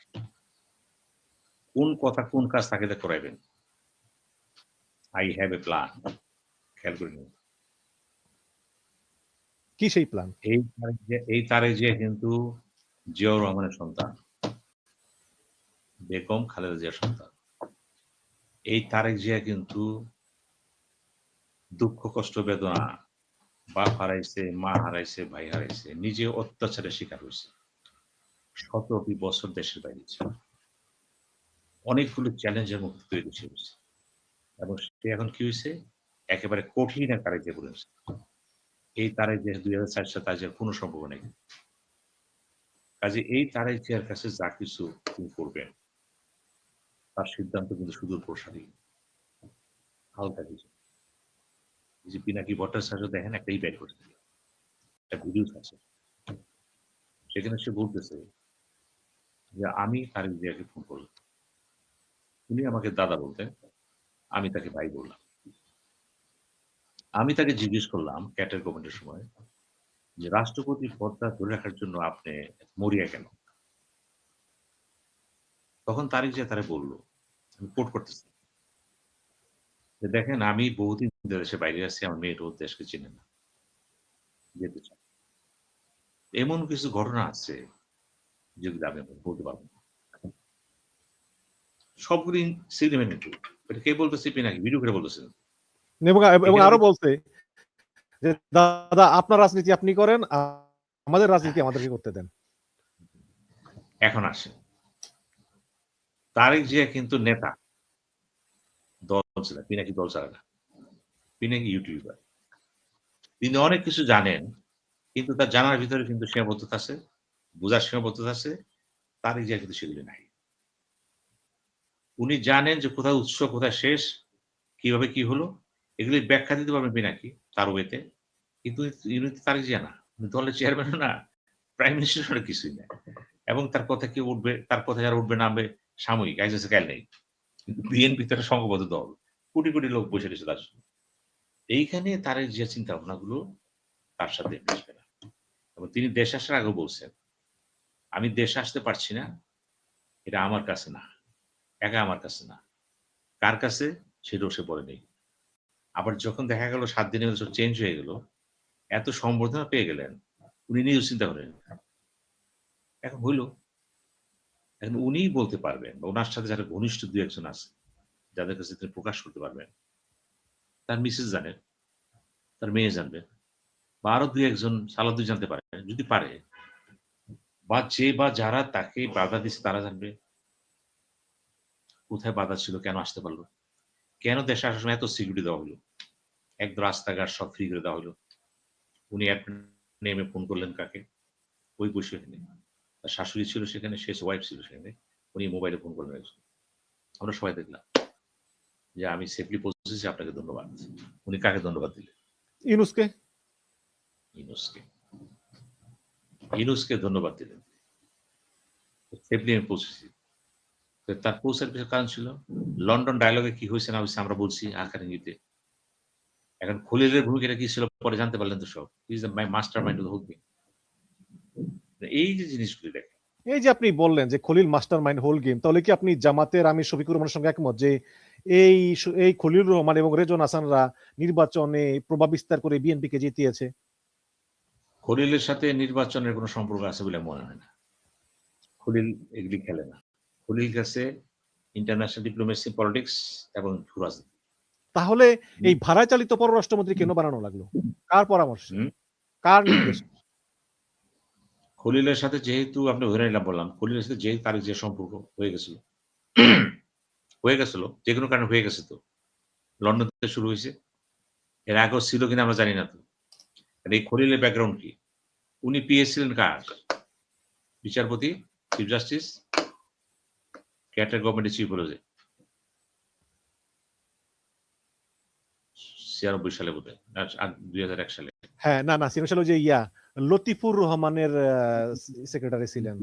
Speaker 2: কোন কথা কোন কাজ তাকে দিয়ে করাইবেন? I have a plan. খেয়াল করে নিন।
Speaker 1: কি সেই প্ল্যান?
Speaker 2: এই তারেক জিয়া কিন্তু জিয়াউর রহমানের সন্তান, বেগম খালেদা জিয়ার সন্তান। এই তারেক জিয়া কিন্তু দুঃখ কষ্ট বেদনা, বাপ হারাইছে, মা হারাইছে, ভাই হারাইছে, নিজে অত্যাচারের শিকার হয়েছে, 17 বছর দেশের বাইরে ছিল, অনেকগুলো চ্যালেঞ্জের মুখে তৈরি হয়েছে, এবং সে এখন কি হয়েছে, একেবারে কঠিন এক তারেক জিয়া বলেছে। এই তারেক জিয়া 2004 সালে তার জিয়ার কোনো সম্পর্ক নেই। কাজে এই তারেক জিয়ার কাছে যা কিছু তিনি করবেন, তার সিদ্ধান্ত কিন্তু সুদূর প্রসারী, হালকা কিছু। যে পিনাকি ভট্টাচার্য দেখেন একটা বের করছে, একটা ভিডিও আছে, সেখানে সে বলতেছে যে আমি তারেক জিয়াকে ফোন করলাম, উনি আমাকে দাদা বলতেন, আমি তাকে ভাই বললাম। আমি তাকে জিজ্ঞেস করলাম ক্যাটের গভর্নমেন্টের সময় যে রাষ্ট্রপতির পদটা ধরে রাখার জন্য আপনি মরিয়া কেন? তখন তারেক জিয়া তারা বলল, আমি কোট করতেছি, যে দেখেন আমি বহুদিন দেশের বাইরে আছি, আমার মেয়েটাও দেশকে চিনে না, যেতে চাই। এমন কিছু ঘটনা আছে যেগুলো আমি বলতে পারবো না। সবগুলি সিগনিমেন্ট, এটা কে বলতেছে পিনাকি ভিডিও করে বলতেছেন।
Speaker 1: এবং আরো বলছে যে দাদা আপনার রাজনীতি আপনি করেন, আমাদের রাজনীতি আমাদেরকে করতে দেন।
Speaker 2: এখন আসে, তারেক জিয়া কিন্তু নেতা, দল ছিল, পিনাকি দল চালায় না, পিনাকি ইউটিউবার। তিনি অনেক কিছু জানেন, কিন্তু তার জানার ভিতরে কিন্তু সীমাবদ্ধতা আছে, বোঝার সীমাবদ্ধতা আছে, তারেক জিয়া কিন্তু সেগুলি নাই। উনি জানেন যে কোথায় উৎস কোথায় শেষ, কিভাবে কি হলো, এগুলি ব্যাখ্যা দিতে পারবেন পিনাকি তার ওয়েতে, কিন্তু উনি তারেক জিয়া না, উনি দলের চেয়ারম্যানও না, প্রাইম মিনিস্টার কিছুই না, এবং তার কথা কি উঠবে, তার কথা যারা উঠবে নামবে সাময়িক, আইসেছে কাল নেই। কিন্তু বিএনপি তার সংঘবদ্ধ দল, কোটি কোটি লোক বসে রয়েছে তার জন্য। এইখানে তারেক জিয়া চিন্তা ভাবনাগুলো তার সাথে মিশবে না, এবং তিনি দেশ আসার আগেও বলছেন, আমি দেশে আসতে পারছি না, এটা আমার কাছে না, একা আমার কাছে না, কার কাছে সেটাও সে বলে নেই। আবার যখন দেখা গেল 7 দিনের মধ্যে চেঞ্জ হয়ে গেল, এত সম্বর্ধনা পেয়ে গেলেন, উনি নিজেও চিন্তা করেন, এখন হইল, এখন উনিই বলতে পারবেন, বা ওনার সাথে যারা ঘনিষ্ঠ 2-1 জন আছে, যাদের কাছে তিনি প্রকাশ করতে পারবেন, তার মিসেস জানেন, তার মেয়ে জানবে, বা আরো 2-1 জন সালাদুই জানতে পারে, যদি পারে, বা যে বা যারা তাকে বাধা দিচ্ছে তারা জানবে কোথায় বাধা ছিল, কেন আসতে পারলো, কেন দেশে আসার সময় এত সিকিউরিটি দেওয়া হলো, একদম রাস্তাঘাট সব ফ্রি করে দেওয়া হলো। উনি এক নেমে ফোন করলেন কাকে, ওই বসে এখানে তার শাশুড়ি ছিল সেখানে, শেষ ওয়াইফ ছিল সেখানে, উনি মোবাইলে ফোন করলেন একজন, আমরা সবাই দেখলাম যে আমি সেফলি পৌঁছেছি, আপনাকে ধন্যবাদ। উনি কাকে ধন্যবাদ দিলেন?
Speaker 1: ইউনূসকে।
Speaker 2: ইউনূসকে, ইউনূসকে ধন্যবাদ দিলেন, সেফলি আমি পৌঁছেছি। তার পৌঁছার পিছনে কারণ ছিল লন্ডন ডায়ালগে কি হয়েছে না হয়েছে আমরা বলছি আকার ইঙ্গিতে। এখন খলিলের ভূমিকাটা কি ছিল পরে জানতে পারলেন তো সব, is the mastermind of the whole thing. এই যে জিনিসগুলি দেখেন,
Speaker 1: এই যে আপনি বললেন যে Khalil mastermind whole game, তাহলে কি আপনি জামাতের আমির শফিকুর রহমানের সঙ্গে একমত যে এই খলিলুর রহমান এবং রেজন হাসানরা নির্বাচনে প্রভাব বিস্তার করে বিএনপি কে জিতিয়েছে?
Speaker 2: খলিলের সাথে নির্বাচনের কোনো সম্পর্ক আছে বলে মনে হয় না। খলিল এগুলি খেলে না। খলিল গেছে ইন্টারন্যাশনাল ডিপ্লোমেসি, পলিটিক্স এবং রাজনীতি।
Speaker 1: তাহলে এই ভাড়ায় চালিত পররাষ্ট্রমন্ত্রী কেন বানানো লাগলো? কার পরামর্শে? কার নির্দেশে?
Speaker 2: খলিলের সাথে যেহেতু আপনি ধরে নিলাম বললাম, খলিলের সাথে যেহেতু তার যে সম্পর্ক হয়ে গেছিল, যে কোনো কারণে হয়ে গেছে তো। লন্ডন থেকে শুরু হইছে। এর আগেও ছিল কিনা আমরা জানি না তো। আর এই খলিলের ব্যাকগ্রাউন্ড কি? উনি পিএস ছিলেন কার? বিচারপতি, চিফ জাস্টিস, ক্যাটার গভর্নমেন্টের চিফ হলো যে 96 সালে বোধহয়, আর 2001 সালে।
Speaker 1: হ্যাঁ, না, না, সিনেমা ছিল যে লতিফুর রহমানের সেক্রেটারি ছিলেন।